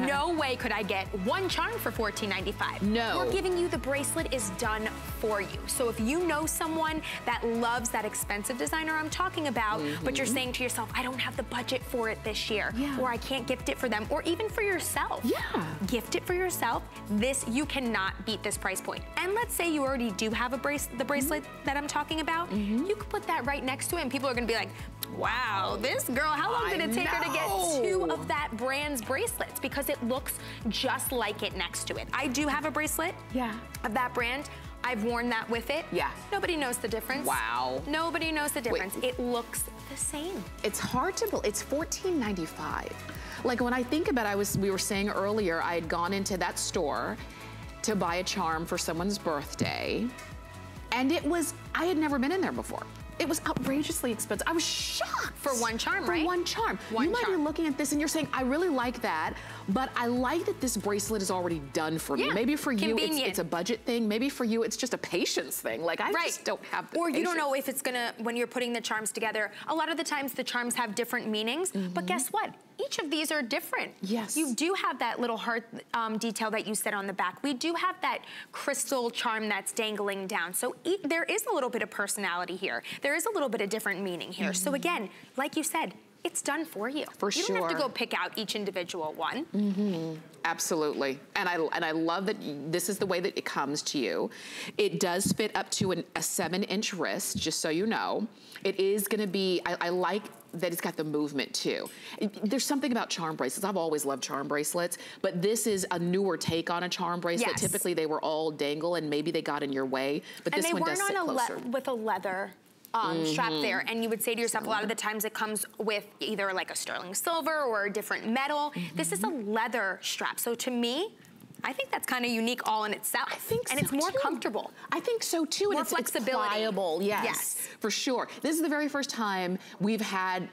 no way could I get one charm for $14.95. No. We're giving you the bracelet is done for you. So if you know someone that loves that expensive designer I'm talking about, but you're saying to yourself, I don't have the budget for it this year, or I can't gift it for them, or even for yourself. Gift it for yourself. You cannot beat this price point. And let's say you already do have the bracelet that I'm talking about, you could put that right next to it and people are gonna be like, wow, this girl, how long did it take her to get 2 of that brand's bracelets? Because it looks just like it next to it. I do have a bracelet of that brand. I've worn that with it. Nobody knows the difference. Wow. Nobody knows the difference. It looks the same. It's hard to believe. It's $14.95. Like when I think about it, we were saying earlier, I had gone into that store to buy a charm for someone's birthday, and I had never been in there before. It was outrageously expensive. I was shocked. For one charm, right? For one charm. You might be looking at this and you're saying, I really like that, but I like that this bracelet is already done for me. Maybe for you, it's a budget thing. Maybe for you, it's just a patience thing. Like, I just don't have the patience. You don't know if it's gonna, when you're putting the charms together, a lot of the times the charms have different meanings, but guess what? Each of these are different. You do have that little heart detail that you said on the back. We do have that crystal charm that's dangling down. So there is a little bit of personality here. There is a little bit of different meaning here. So again, like you said, it's done for you. You don't have to go pick out each individual one. Absolutely. And I love that this is the way that it comes to you. It does fit up to a 7-inch wrist, just so you know. It is gonna be, I like that it's got the movement too. There's something about charm bracelets. I've always loved charm bracelets, but this is a newer take on a charm bracelet. Typically they were all dangle and maybe they got in your way, but this one does sit closer. With a leather strap there, and you would say to yourself, a lot of the times it comes with either like a sterling silver or a different metal. This is a leather strap. So to me, I think that's kind of unique all in itself. I think so, and it's more comfortable. I think so too. More and flexibility. It's pliable, yes, for sure. This is the very first time we've had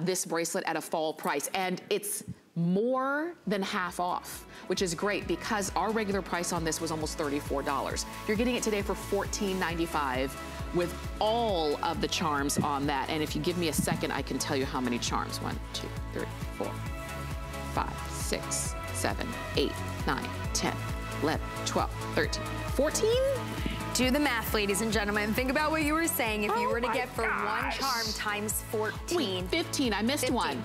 this bracelet at a fall price, and it's more than half off, which is great because our regular price on this was almost $34. You're getting it today for $14.95 with all of the charms on that. And if you give me a second, I can tell you how many charms. 1, 2, 3, 4, 5, 6, 7, 8, 9, 10, 11, 12, 13, 14? Do the math, ladies and gentlemen. Think about what you were saying. If you were to get for one charm times 14. Wait, 15, I missed 15. One.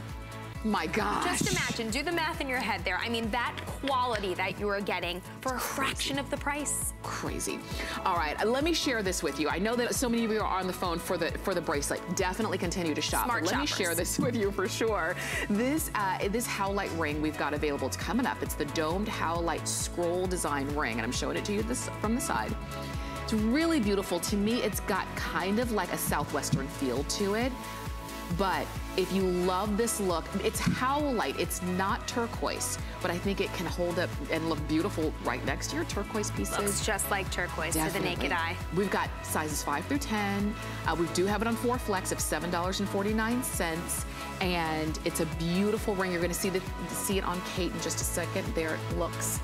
My gosh. Just imagine, do the math in your head there. I mean, that quality that you are getting for a fraction of the price. Crazy. All right, let me share this with you. I know that so many of you are on the phone for the bracelet. Definitely continue to shop. Smart Let shoppers. me share this with you for sure. This howlite ring we've got available. It's coming up. It's the domed howlite scroll design ring, and I'm showing it to you from the side. It's really beautiful. To me, it's got kind of like a Southwestern feel to it. But if you love this look, it's howlite, it's not turquoise, but I think it can hold up and look beautiful right next to your turquoise pieces. Looks just like turquoise to the naked eye. We've got sizes 5 through 10. We do have it on 4 flex of $7.49, and it's a beautiful ring. You're gonna see it on Kate in just a second. There it looks.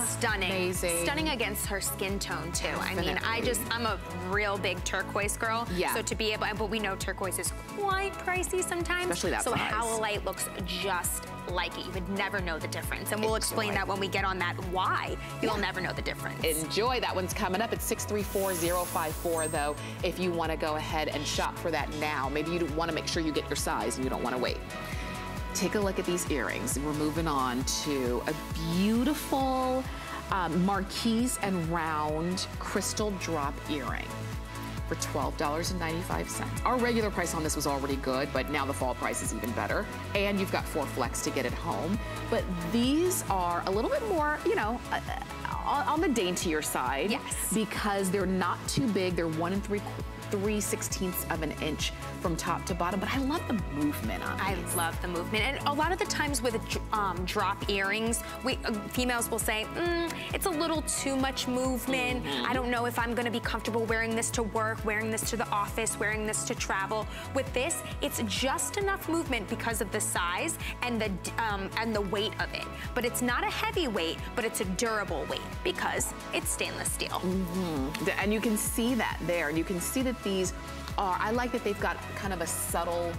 Stunning. Amazing. Stunning against her skin tone too. Definitely. I mean, I'm a real big turquoise girl. Yeah. So to be able, but we know turquoise is quite pricey sometimes. Especially that so size. howlite looks just like it. You would never know the difference. And we'll explain that when we get on that why. You'll never know the difference. Enjoy. That one's coming up at 634054 though, if you want to go ahead and shop for that now. Maybe you want to make sure you get your size and you don't want to wait. Take a look at these earrings. We're moving on to a beautiful marquise and round crystal drop earring for $12.95. Our regular price on this was already good, but now the fall price is even better. And you've got 4 flex to get it home. But these are a little bit more, you know, on the daintier side. Yes. Because they're not too big. They're 1 3/16 of an inch from top to bottom, but I love the movement on these. I love the movement. And a lot of the times with drop earrings, females will say, it's a little too much movement. I don't know if I'm gonna be comfortable wearing this to work, wearing this to the office, wearing this to travel. With this, it's just enough movement because of the size and the weight of it. But it's not a heavy weight, but it's a durable weight because it's stainless steel. And you can see that there, and you can see that these are, I like that they've got kind of a subtle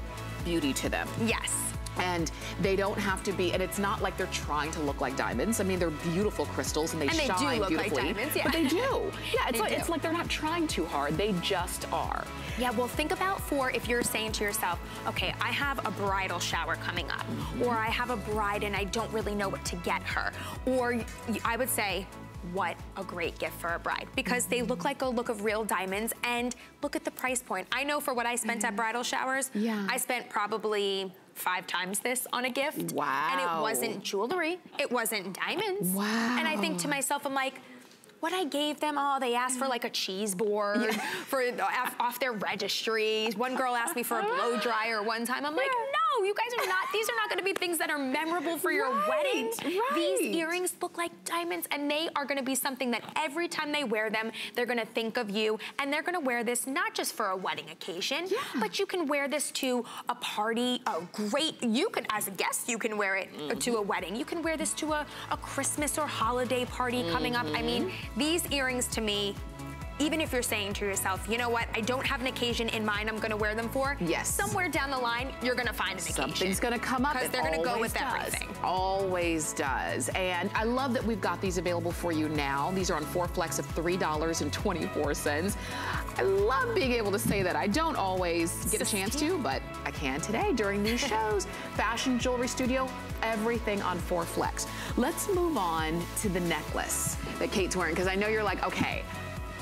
beauty to them. Yes. And they don't have to be, and it's not like they're trying to look like diamonds. I mean, they're beautiful crystals and they shine do look beautifully. like diamonds, yeah. But they do. Yeah, it's like they're not trying too hard. They just are. Yeah, well, think about if you're saying to yourself, okay, I have a bridal shower coming up, or I have a bride and I don't really know what to get her. Or I would say, what a great gift for a bride, because they look like a look of real diamonds, and look at the price point. I know for what I spent at bridal showers, I spent probably 5 times this on a gift. Wow. And it wasn't jewelry, it wasn't diamonds. Wow. And I think to myself, I'm like, what I gave them, they asked for like a cheese board off their registries. One girl asked me for a blow dryer one time. I'm like, no, you guys are not, these are not gonna be things that are memorable for your wedding. These earrings look like diamonds, and they are gonna be something that every time they wear them, they're gonna think of you, and they're gonna wear this not just for a wedding occasion, but you can wear this to a party, you could, as a guest, you can wear it to a wedding. You can wear this to a Christmas or holiday party coming up. I mean, these earrings to me, even if you're saying to yourself, you know what, I don't have an occasion in mind I'm gonna wear them for, somewhere down the line, you're gonna find an occasion. Something's gonna come up. Because they're gonna go with everything. Always does. And I love that we've got these available for you now. These are on 4 flex of $3.24. I love being able to say that. I don't always get a chance to, but I can today during these shows. Fashion Jewelry Studio, everything on 4 flex. Let's move on to the necklace that Kate's wearing, because I know you're like, okay,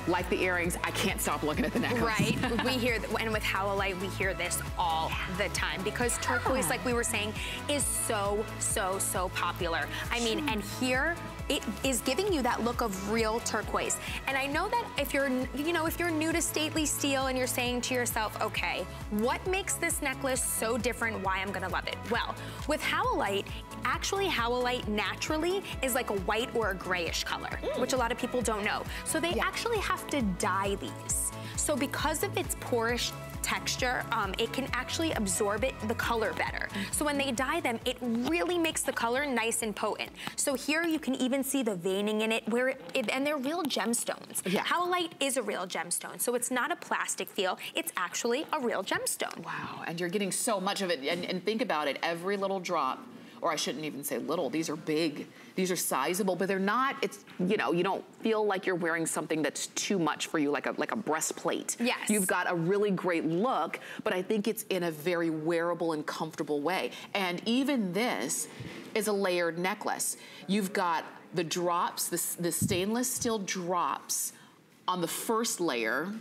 like the earrings, I can't stop looking at the necklace. Right, we hear, and with Howlite, we hear this all the time because turquoise, like we were saying, is so, so, so popular. I mean, and here, it is giving you that look of real turquoise. And I know that if you're, you know, if you're new to stately steel and you're saying to yourself, okay, what makes this necklace so different, why I'm gonna love it? Well, with Howlite, actually Howlite naturally is like a white or a grayish color, which a lot of people don't know. So they actually have to dye these. So because of its porish texture, it can actually absorb the color better. So when they dye them, it really makes the color nice and potent. So here you can even see the veining in it, and they're real gemstones. Howlite is a real gemstone, so it's not a plastic feel, it's actually a real gemstone. Wow, and you're getting so much of it, and think about it, every little drop, or I shouldn't even say little, these are big, these are sizable, but they're not, it's, you know, you don't feel like you're wearing something that's too much for you, like a breastplate. Yes. You've got a really great look, but I think it's in a very wearable and comfortable way. And even this is a layered necklace. You've got the drops, the stainless steel drops on the first layer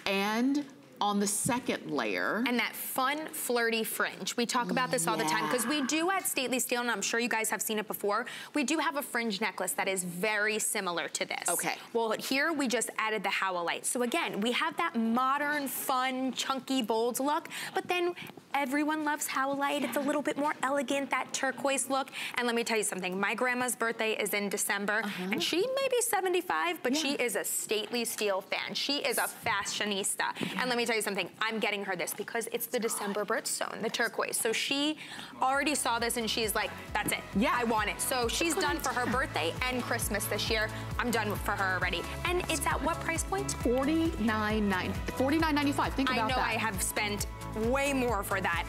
and on the second layer. And that fun, flirty fringe. We talk about this all the time because we do at Stately Steel, and I'm sure you guys have seen it before, we do have a fringe necklace that is very similar to this. Okay. Well, here we just added the Howlite. So again, we have that modern, fun, chunky, bold look, but then everyone loves Howlite. It's a little bit more elegant, that turquoise look. And let me tell you something, my grandma's birthday is in December, and she may be 75, but she is a Stately Steel fan. She is a fashionista. And let me tell you something, I'm getting her this because it's the December birthstone, the turquoise. So she already saw this and she's like, that's it. I want it. So she's done for her birthday and Christmas this year. I'm done for her already. And it's at what price point? $49.95. Think about that. I know I have spent way more for that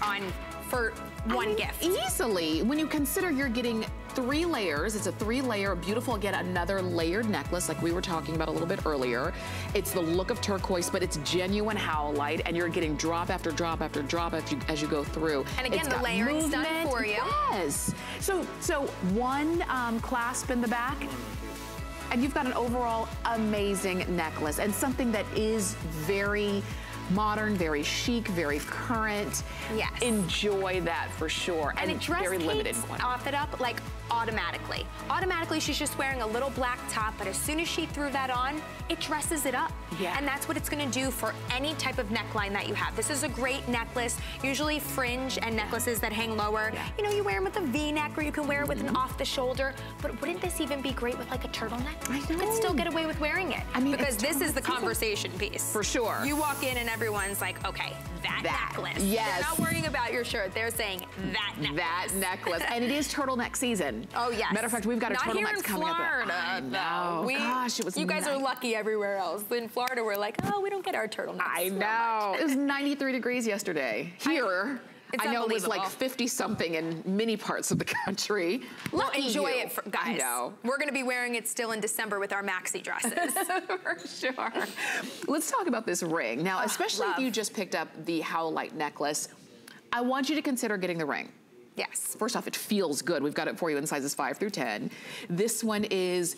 for one gift. Easily, when you consider you're getting 3 layers, it's a 3-layer, beautiful, again, another layered necklace like we were talking about a little bit earlier. It's the look of turquoise, but it's genuine Howlite, and you're getting drop after drop after drop as you go through. And again, the layering's done for you. Yes. So one clasp in the back, and you've got an overall amazing necklace, and something that is very modern, very chic, very current. Yes. Enjoy that for sure. And it dress very limited one. Off it up like automatically. Automatically, she's just wearing a little black top, but as soon as she threw that on, it dresses it up. And that's what it's gonna do for any type of neckline that you have. This is a great necklace. Usually fringe and necklaces that hang lower, you know, you wear them with a V-neck or you can wear it with an off the shoulder, but wouldn't this even be great with like a turtleneck? I know. You could still get away with wearing it. I mean, because this is the conversation piece. For sure. You walk in and everyone's like, okay, that necklace. Yes. They're not worrying about your shirt. They're saying that necklace. That necklace. And it is turtleneck season. Oh, yes. Matter of fact, we've got a turtleneck coming up. Not here in Florida, I know. Gosh, it was You guys are lucky everywhere else. In Florida, we're like, oh, we don't get our turtlenecks. I know. It was 93 degrees yesterday. Here, I know it was like 50-something in many parts of the country. Well, enjoy it, guys. I know. We're going to be wearing it still in December with our maxi dresses. For sure. Let's talk about this ring. Now, especially if you just picked up the Howlite necklace, I want you to consider getting the ring. Yes. First off, it feels good. We've got it for you in sizes 5 through 10. This one is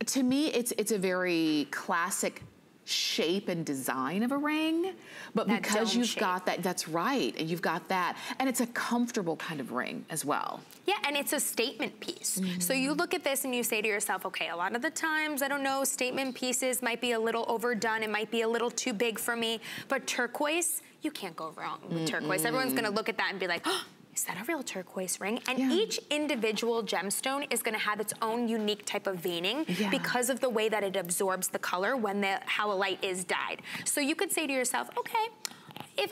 to me, it's a very classic shape and design of a ring, but that because you've shape. got that, that's right, and you've got that, and it's a comfortable kind of ring as well. Yeah, and it's a statement piece. So you look at this and you say to yourself, okay, a lot of the times, I don't know, statement pieces might be a little overdone, it might be a little too big for me, but turquoise, you can't go wrong with turquoise. Everyone's gonna look at that and be like, oh, is that a real turquoise ring? And each individual gemstone is gonna have its own unique type of veining because of the way that it absorbs the color when the Howlite is dyed. So you could say to yourself, okay, if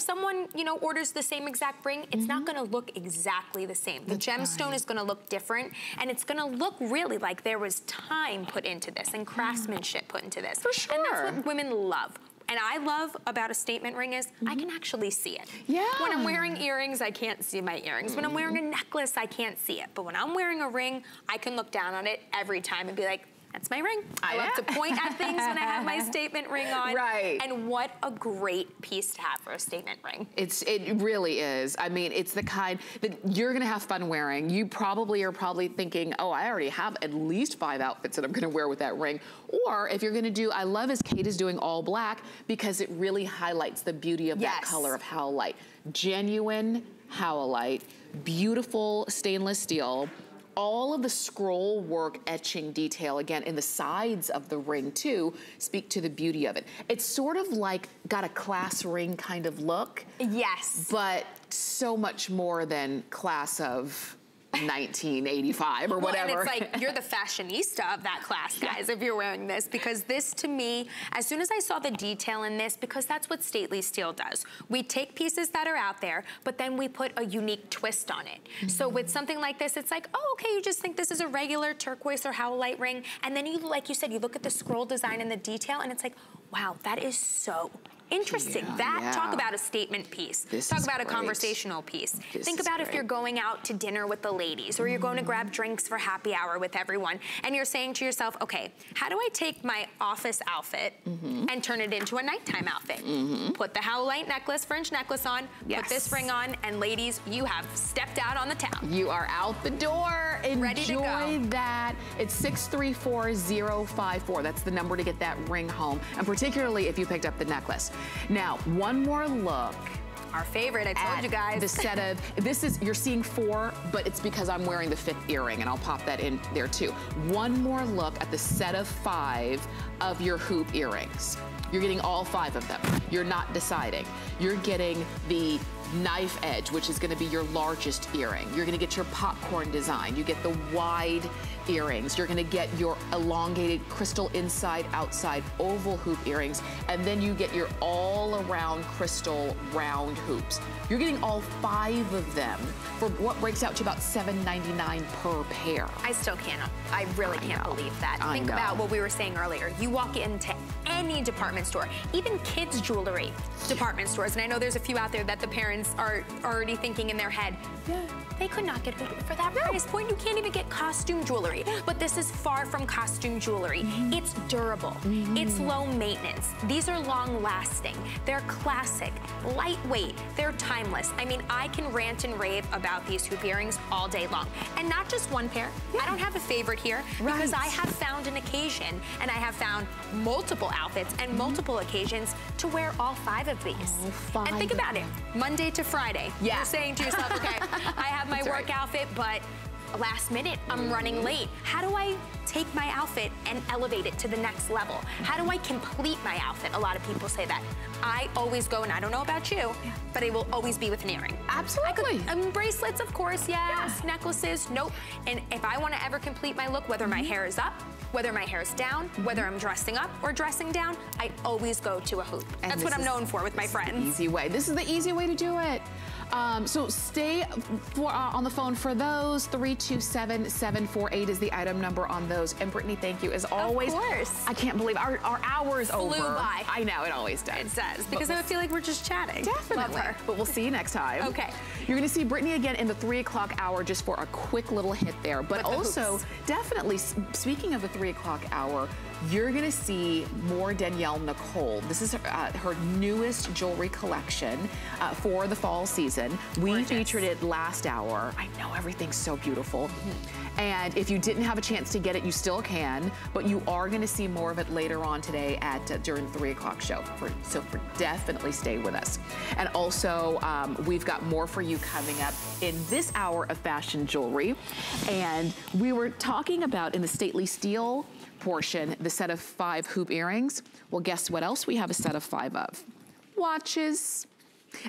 someone, you know, orders the same exact ring, it's not gonna look exactly the same. The gemstone is gonna look different, and it's gonna look really like there was time put into this and craftsmanship put into this. For sure. And that's what women love. And I love about a statement ring is I can actually see it. When I'm wearing earrings, I can't see my earrings. When I'm wearing a necklace, I can't see it. But when I'm wearing a ring, I can look down on it every time and be like, That's my ring. I love to point at things when I have my statement ring on. Right. And what a great piece to have for a statement ring. It really is. I mean, it's the kind that you're gonna have fun wearing. You probably are thinking, oh, I already have at least 5 outfits that I'm gonna wear with that ring. Or if you're gonna do, I love as Kate is doing all black because it really highlights the beauty of that color of howlite. Genuine howlite, beautiful stainless steel. All of the scroll work etching detail, again, in the sides of the ring too, speak to the beauty of it. It's sort of like got a class ring kind of look. Yes. But so much more than class of 1985 or whatever. And it's like, you're the fashionista of that class, guys, if you're wearing this, because this to me, as soon as I saw the detail in this, because that's what Stately Steel does. We take pieces that are out there, but then we put a unique twist on it. So with something like this, it's like, oh, okay, you just think this is a regular turquoise or howlite ring, and then you, like you said, you look at the scroll design and the detail, and it's like, wow, that is so interesting. Talk about a statement piece. Talk about a conversational piece. Think about if you're going out to dinner with the ladies, or you're going to grab drinks for happy hour with everyone, and you're saying to yourself, okay, how do I take my office outfit and turn it into a nighttime outfit? Put the howlite necklace, French necklace on, put this ring on, and ladies, you have stepped out on the town. You are out the door. Enjoy ready to go. That. It's 634054. That's the number to get that ring home, and particularly if you picked up the necklace. Now, one more look. Our favorite, I told you guys. The set of, this is, you're seeing 4, but it's because I'm wearing the 5th earring, and I'll pop that in there too. One more look at the set of 5 of your hoop earrings. You're getting all 5 of them. You're not deciding. You're getting the knife edge, which is gonna be your largest earring. You're gonna get your popcorn design. You get the wide earrings. You're gonna get your elongated crystal inside, outside oval hoop earrings, and then you get your all around crystal round hoops. You're getting all 5 of them for what breaks out to about $7.99 per pair. I still can't, I really can't believe that. Think about what we were saying earlier. You walk into any department store, even kids jewelry department stores, and I know there's a few out there that the parents are already thinking in their head, they could not get hoop for that price point. You can't even get costume jewelry. But this is far from costume jewelry. It's durable. It's low maintenance. These are long lasting. They're classic, lightweight. They're timeless. I mean, I can rant and rave about these hoop earrings all day long. And not just one pair. I don't have a favorite here because I have found an occasion, and I have found multiple outfits and multiple occasions to wear all 5 of these. And think about it, Monday to Friday. You're saying to yourself, okay, I have my work outfit, but last minute, I'm running late. How do I take my outfit and elevate it to the next level? How do I complete my outfit? A lot of people say that. I always go, and I don't know about you, but it will always be with an earring. Absolutely. Bracelets, of course, yes. Necklaces, nope. And if I want to ever complete my look, whether my hair is up, whether my hair is down, whether I'm dressing up or dressing down, I always go to a hoop. And that's what I'm known for with my friends. Easy way. This is the easy way to do it. So stay on the phone for those. 327748 is the item number on those. And Brittany, thank you as always. Of course. I can't believe our hour's over. Flew by. I know, it always does. It does, because I feel like we're just chatting. Definitely. Love her. But we'll see you next time. Okay. You're gonna see Brittany again in the 3 o'clock hour just for a quick little hit there. But also, definitely, speaking of the 3 o'clock hour, you're gonna see more Danielle Nicole. This is her newest jewelry collection for the fall season. We featured it last hour. I know, everything's so beautiful. And if you didn't have a chance to get it, you still can, but you are gonna see more of it later on today during the 3 o'clock show. So definitely stay with us. And also, we've got more for you coming up in this hour of fashion jewelry. And we were talking about in the Stately Steel portion, the set of 5 hoop earrings. Well, guess what else we have a set of 5 of? Watches.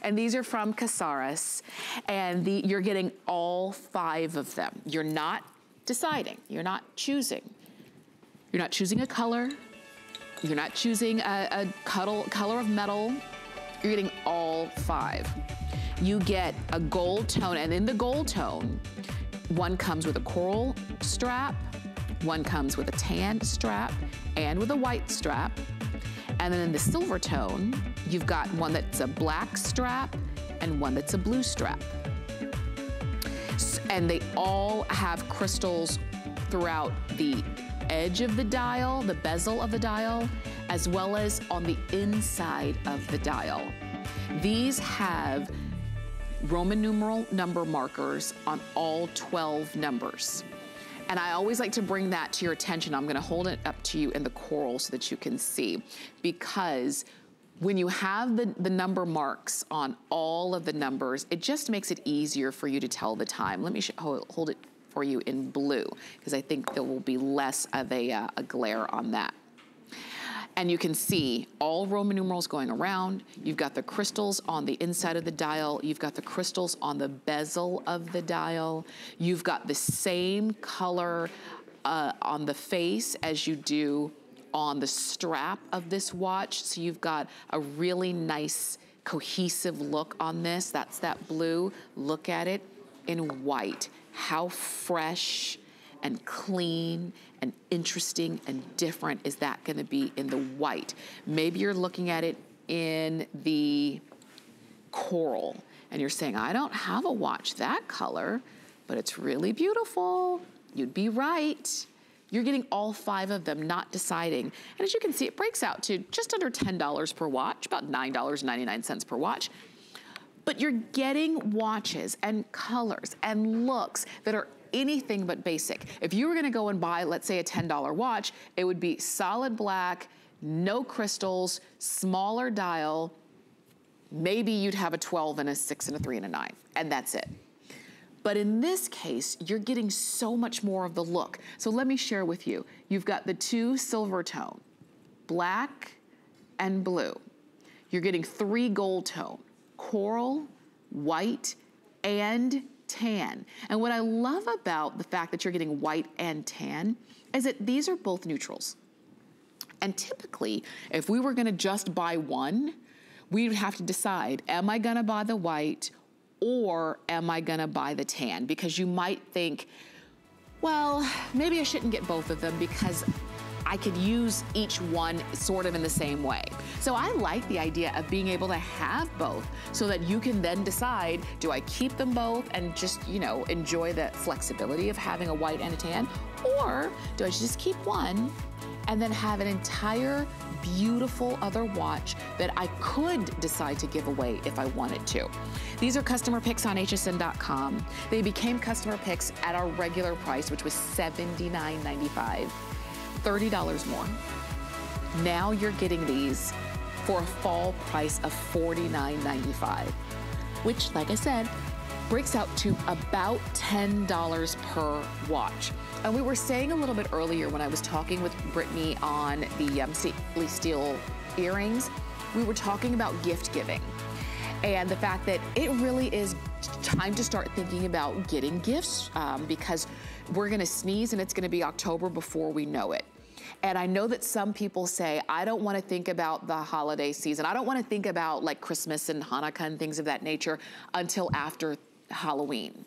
And these are from Casares, and you're getting all 5 of them. You're not deciding, you're not choosing. You're not choosing a color, you're not choosing a color of metal, you're getting all 5. You get a gold tone, and in the gold tone, one comes with a coral strap, one comes with a tan strap, and with a white strap. And then in the silver tone, you've got one that's a black strap and one that's a blue strap. And they all have crystals throughout the edge of the dial, the bezel of the dial, as well as on the inside of the dial. These have Roman numeral number markers on all 12 numbers. And I always like to bring that to your attention. I'm gonna hold it up to you in the coral so that you can see, because when you have the number marks on all of the numbers, it just makes it easier for you to tell the time. Let me hold it for you in blue, because I think there will be less of a glare on that. And you can see all Roman numerals going around. You've got the crystals on the inside of the dial. You've got the crystals on the bezel of the dial. You've got the same color on the face as you do on the strap of this watch. So you've got a really nice cohesive look on this. That's that blue. Look at it in white. How fresh and clean and interesting and different is that gonna be in the white? Maybe you're looking at it in the coral and you're saying, I don't have a watch that color, but it's really beautiful. You'd be right. You're getting all 5 of them, not deciding. And as you can see, it breaks out to just under $10 per watch, about $9.99 per watch. But you're getting watches and colors and looks that are anything but basic. If you were gonna go and buy, let's say, a $10 watch, it would be solid black, no crystals, smaller dial. Maybe you'd have a 12 and a 6 and a 3 and a 9, and that's it. But in this case, you're getting so much more of the look. So let me share with you. You've got the 2 silver tone, black and blue. You're getting 3 gold tone, coral, white, and tan. And what I love about the fact that you're getting white and tan is that these are both neutrals. And typically, if we were gonna just buy one, we would have to decide, am I gonna buy the white or am I gonna buy the tan? Because you might think, well, maybe I shouldn't get both of them because I could use each one sort of in the same way. So I like the idea of being able to have both so that you can then decide, do I keep them both and just, you know, enjoy the flexibility of having a white and a tan? Or do I just keep one and then have an entire beautiful other watch that I could decide to give away if I wanted to? These are customer picks on hsn.com. They became customer picks at our regular price, which was $79.95. $30 more. Now you're getting these for a fall price of $49.95, which, like I said, breaks out to about $10 per watch. And we were saying a little bit earlier when I was talking with Brittany on the stainless steel earrings, we were talking about gift giving and the fact that it really is time to start thinking about getting gifts because we're gonna sneeze and it's gonna be October before we know it. And I know that some people say, I don't wanna think about the holiday season. I don't wanna think about like Christmas and Hanukkah and things of that nature until after Halloween.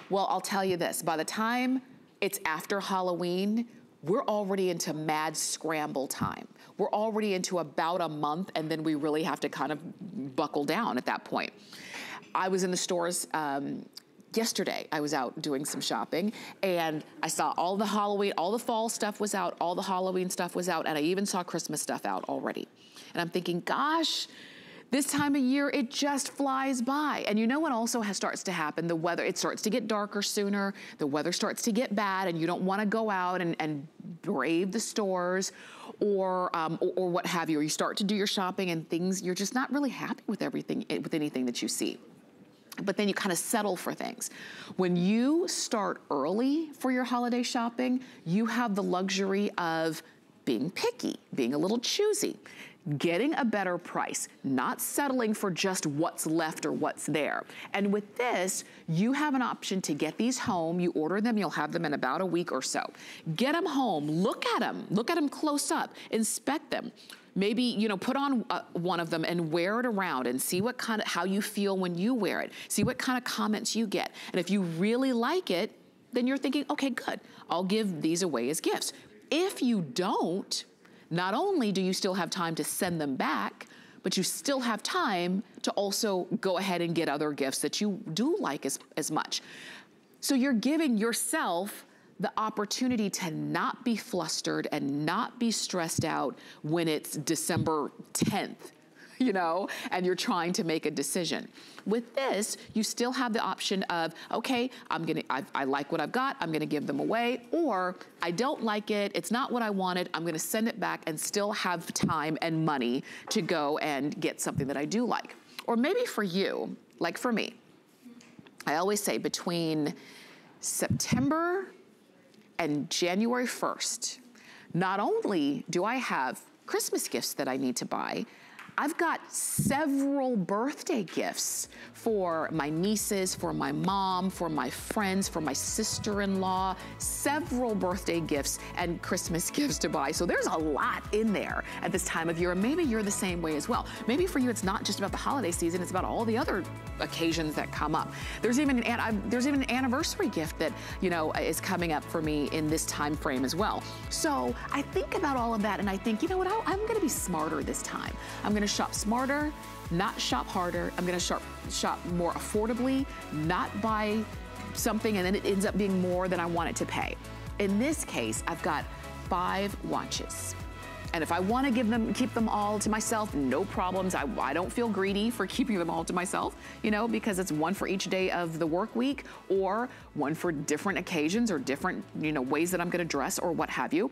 Well, I'll tell you this, by the time it's after Halloween, we're already into mad scramble time. We're already into about a month and then we really have to kind of buckle down at that point. I was in the stores yesterday. I was out doing some shopping and I saw all the Halloween, all the fall stuff was out, all the Halloween stuff was out, and I even saw Christmas stuff out already. And I'm thinking, gosh, this time of year, it just flies by. And you know what also starts to happen? The weather, it starts to get darker sooner, the weather starts to get bad, and you don't wanna go out and brave the stores or what have you, or you start to do your shopping and things, you're just not really happy with anything that you see. But then you kind of settle for things. When you start early for your holiday shopping, you have the luxury of being picky, being a little choosy, getting a better price, not settling for just what's left or what's there. And with this, you have an option to get these home. You order them, you'll have them in about a week or so. Get them home, look at them close up, inspect them. Maybe, you know, put on one of them and wear it around and see what kind of, how you feel when you wear it. See what kind of comments you get. And if you really like it, then you're thinking, okay, good, I'll give these away as gifts. If you don't, not only do you still have time to send them back, but you still have time to also go ahead and get other gifts that you do like as much. So you're giving yourself the opportunity to not be flustered and not be stressed out when it's December 10th, you know, and you're trying to make a decision. With this, you still have the option of, okay, I like what I've got, I'm gonna give them away, or I don't like it, it's not what I wanted, I'm gonna send it back and still have time and money to go and get something that I do like. Or maybe for you, like for me, I always say between September and January 1st, not only do I have Christmas gifts that I need to buy, I've got several birthday gifts for my nieces, for my mom, for my friends, for my sister-in-law, several birthday gifts and Christmas gifts to buy. So there's a lot in there at this time of year. And maybe you're the same way as well. Maybe for you, it's not just about the holiday season, it's about all the other occasions that come up. There's even an anniversary gift that, you know, is coming up for me in this time frame as well. So I think about all of that and I think, you know what, I'm gonna be smarter this time. I'm gonna shop smarter, not shop harder. I'm gonna shop more affordably, not buy something and then it ends up being more than I want it to pay. In this case, I've got 5 watches. And if I want to keep them all to myself, no problems. I don't feel greedy for keeping them all to myself, you know, because it's one for each day of the work week or one for different occasions or different, you know, ways that I'm gonna dress or what have you.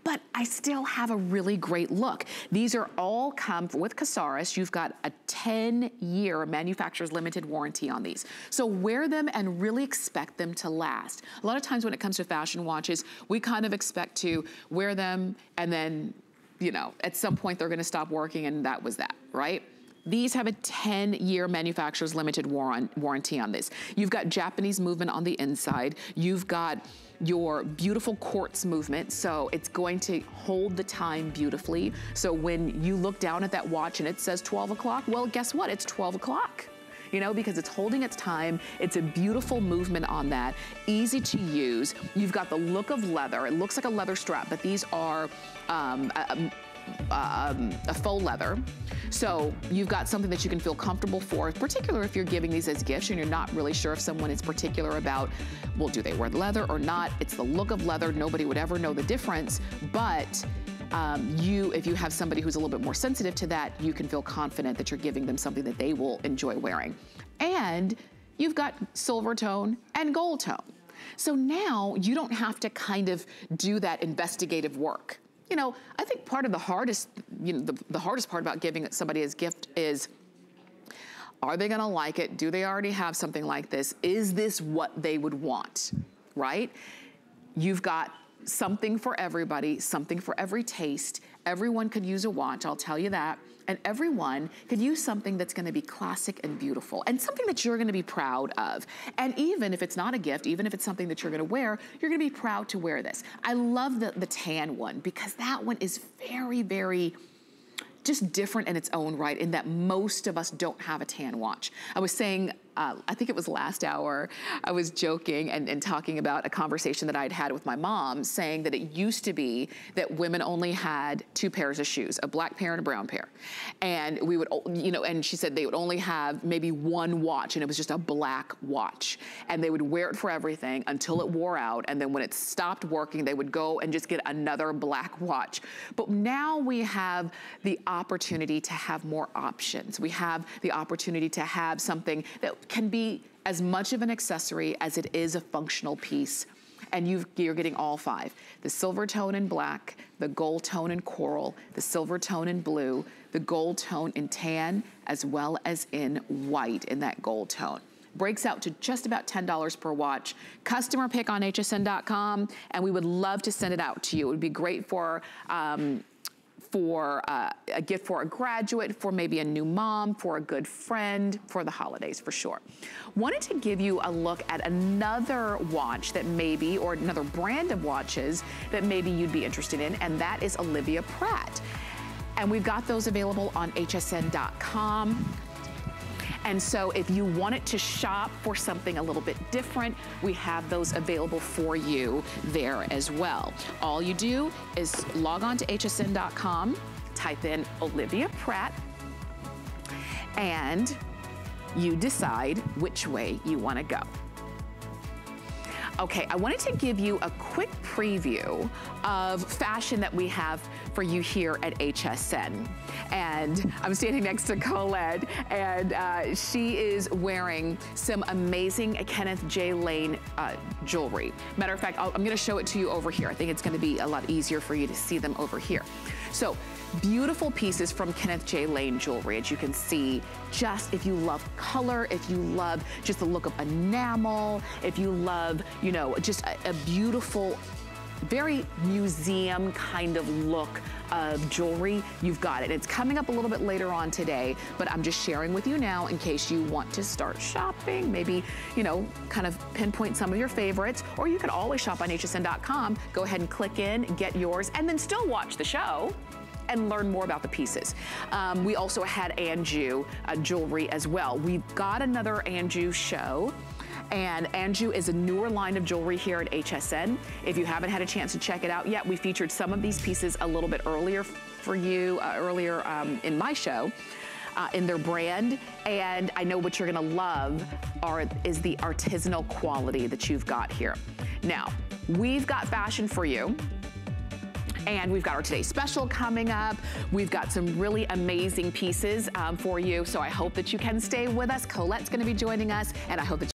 But I still have a really great look. These are all come with Casares. You've got a 10-year manufacturer's limited warranty on these. So wear them and really expect them to last. A lot of times when it comes to fashion watches, we kind of expect to wear them and then, you know, at some point they're gonna stop working and that was that, right? These have a 10-year manufacturer's limited warranty on this. You've got Japanese movement on the inside. You've got your beautiful quartz movement, so it's going to hold the time beautifully. So when you look down at that watch and it says 12 o'clock, well, guess what? It's 12 o'clock. You know, because it's holding its time. It's a beautiful movement on that, easy to use. You've got the look of leather. It looks like a leather strap, but these are a faux leather. So you've got something that you can feel comfortable for, particularly if you're giving these as gifts and you're not really sure if someone is particular about, well, do they wear leather or not? It's the look of leather. Nobody would ever know the difference, but if you have somebody who's a little bit more sensitive to that, you can feel confident that you're giving them something that they will enjoy wearing. And you've got silver tone and gold tone. So now you don't have to kind of do that investigative work. You know, I think part of the hardest, you know, the hardest part about giving somebody as gift is, are they gonna like it? Do they already have something like this? Is this what they would want, right? You've got something for everybody, something for every taste. Everyone could use a watch, I'll tell you that. And everyone could use something that's gonna be classic and beautiful and something that you're gonna be proud of. And even if it's not a gift, even if it's something that you're gonna wear, you're gonna be proud to wear this. I love the tan one because that one is very, very just different in its own right in that most of us don't have a tan watch. I was saying, I think it was last hour, I was joking and talking about a conversation that I'd had with my mom saying that it used to be that women only had 2 pairs of shoes, a black pair and a brown pair. And we would, you know, and she said they would only have maybe 1 watch and it was just a black watch. And they would wear it for everything until it wore out. And then when it stopped working, they would go and just get another black watch. But now we have the opportunity to have more options. We have the opportunity to have something that can be as much of an accessory as it is a functional piece. And you're getting all 5. The silver tone in black, the gold tone in coral, the silver tone in blue, the gold tone in tan, as well as in white in that gold tone. Breaks out to just about $10 per watch. Customer pick on hsn.com, and we would love to send it out to you. It would be great for a gift for a graduate, for maybe a new mom, for a good friend, for the holidays for sure. Wanted to give you a look at another watch that maybe, or another brand of watches that maybe you'd be interested in, and that is Olivia Pratt. And we've got those available on hsn.com. And so if you wanted to shop for something a little bit different, we have those available for you there as well. All you do is log on to hsn.com, type in Olivia Pratt, and you decide which way you want to go. Okay, I wanted to give you a quick preview of fashion that we have for you here at HSN. And I'm standing next to Colette, and she is wearing some amazing Kenneth J. Lane jewelry. Matter of fact, I'm gonna show it to you over here. I think it's gonna be a lot easier for you to see them over here. So, beautiful pieces from Kenneth J. Lane jewelry, as you can see. Just if you love color, if you love just the look of enamel, if you love, you know, just a beautiful, very museum kind of look of jewelry, you've got it. It's coming up a little bit later on today, but I'm just sharing with you now in case you want to start shopping, maybe, you know, kind of pinpoint some of your favorites, or you can always shop on hsn.com. Go ahead and click in, get yours, and then still watch the show and learn more about the pieces. We also had Anju jewelry as well. We've got another Anju show, and Anju is a newer line of jewelry here at HSN. If you haven't had a chance to check it out yet, we featured some of these pieces a little bit earlier for you, in my show. In their brand, and I know what you're gonna love is the artisanal quality that you've got here. Now, we've got fashion for you. And we've got our Today Special coming up. We've got some really amazing pieces for you. So I hope that you can stay with us. Colette's gonna be joining us, and I hope that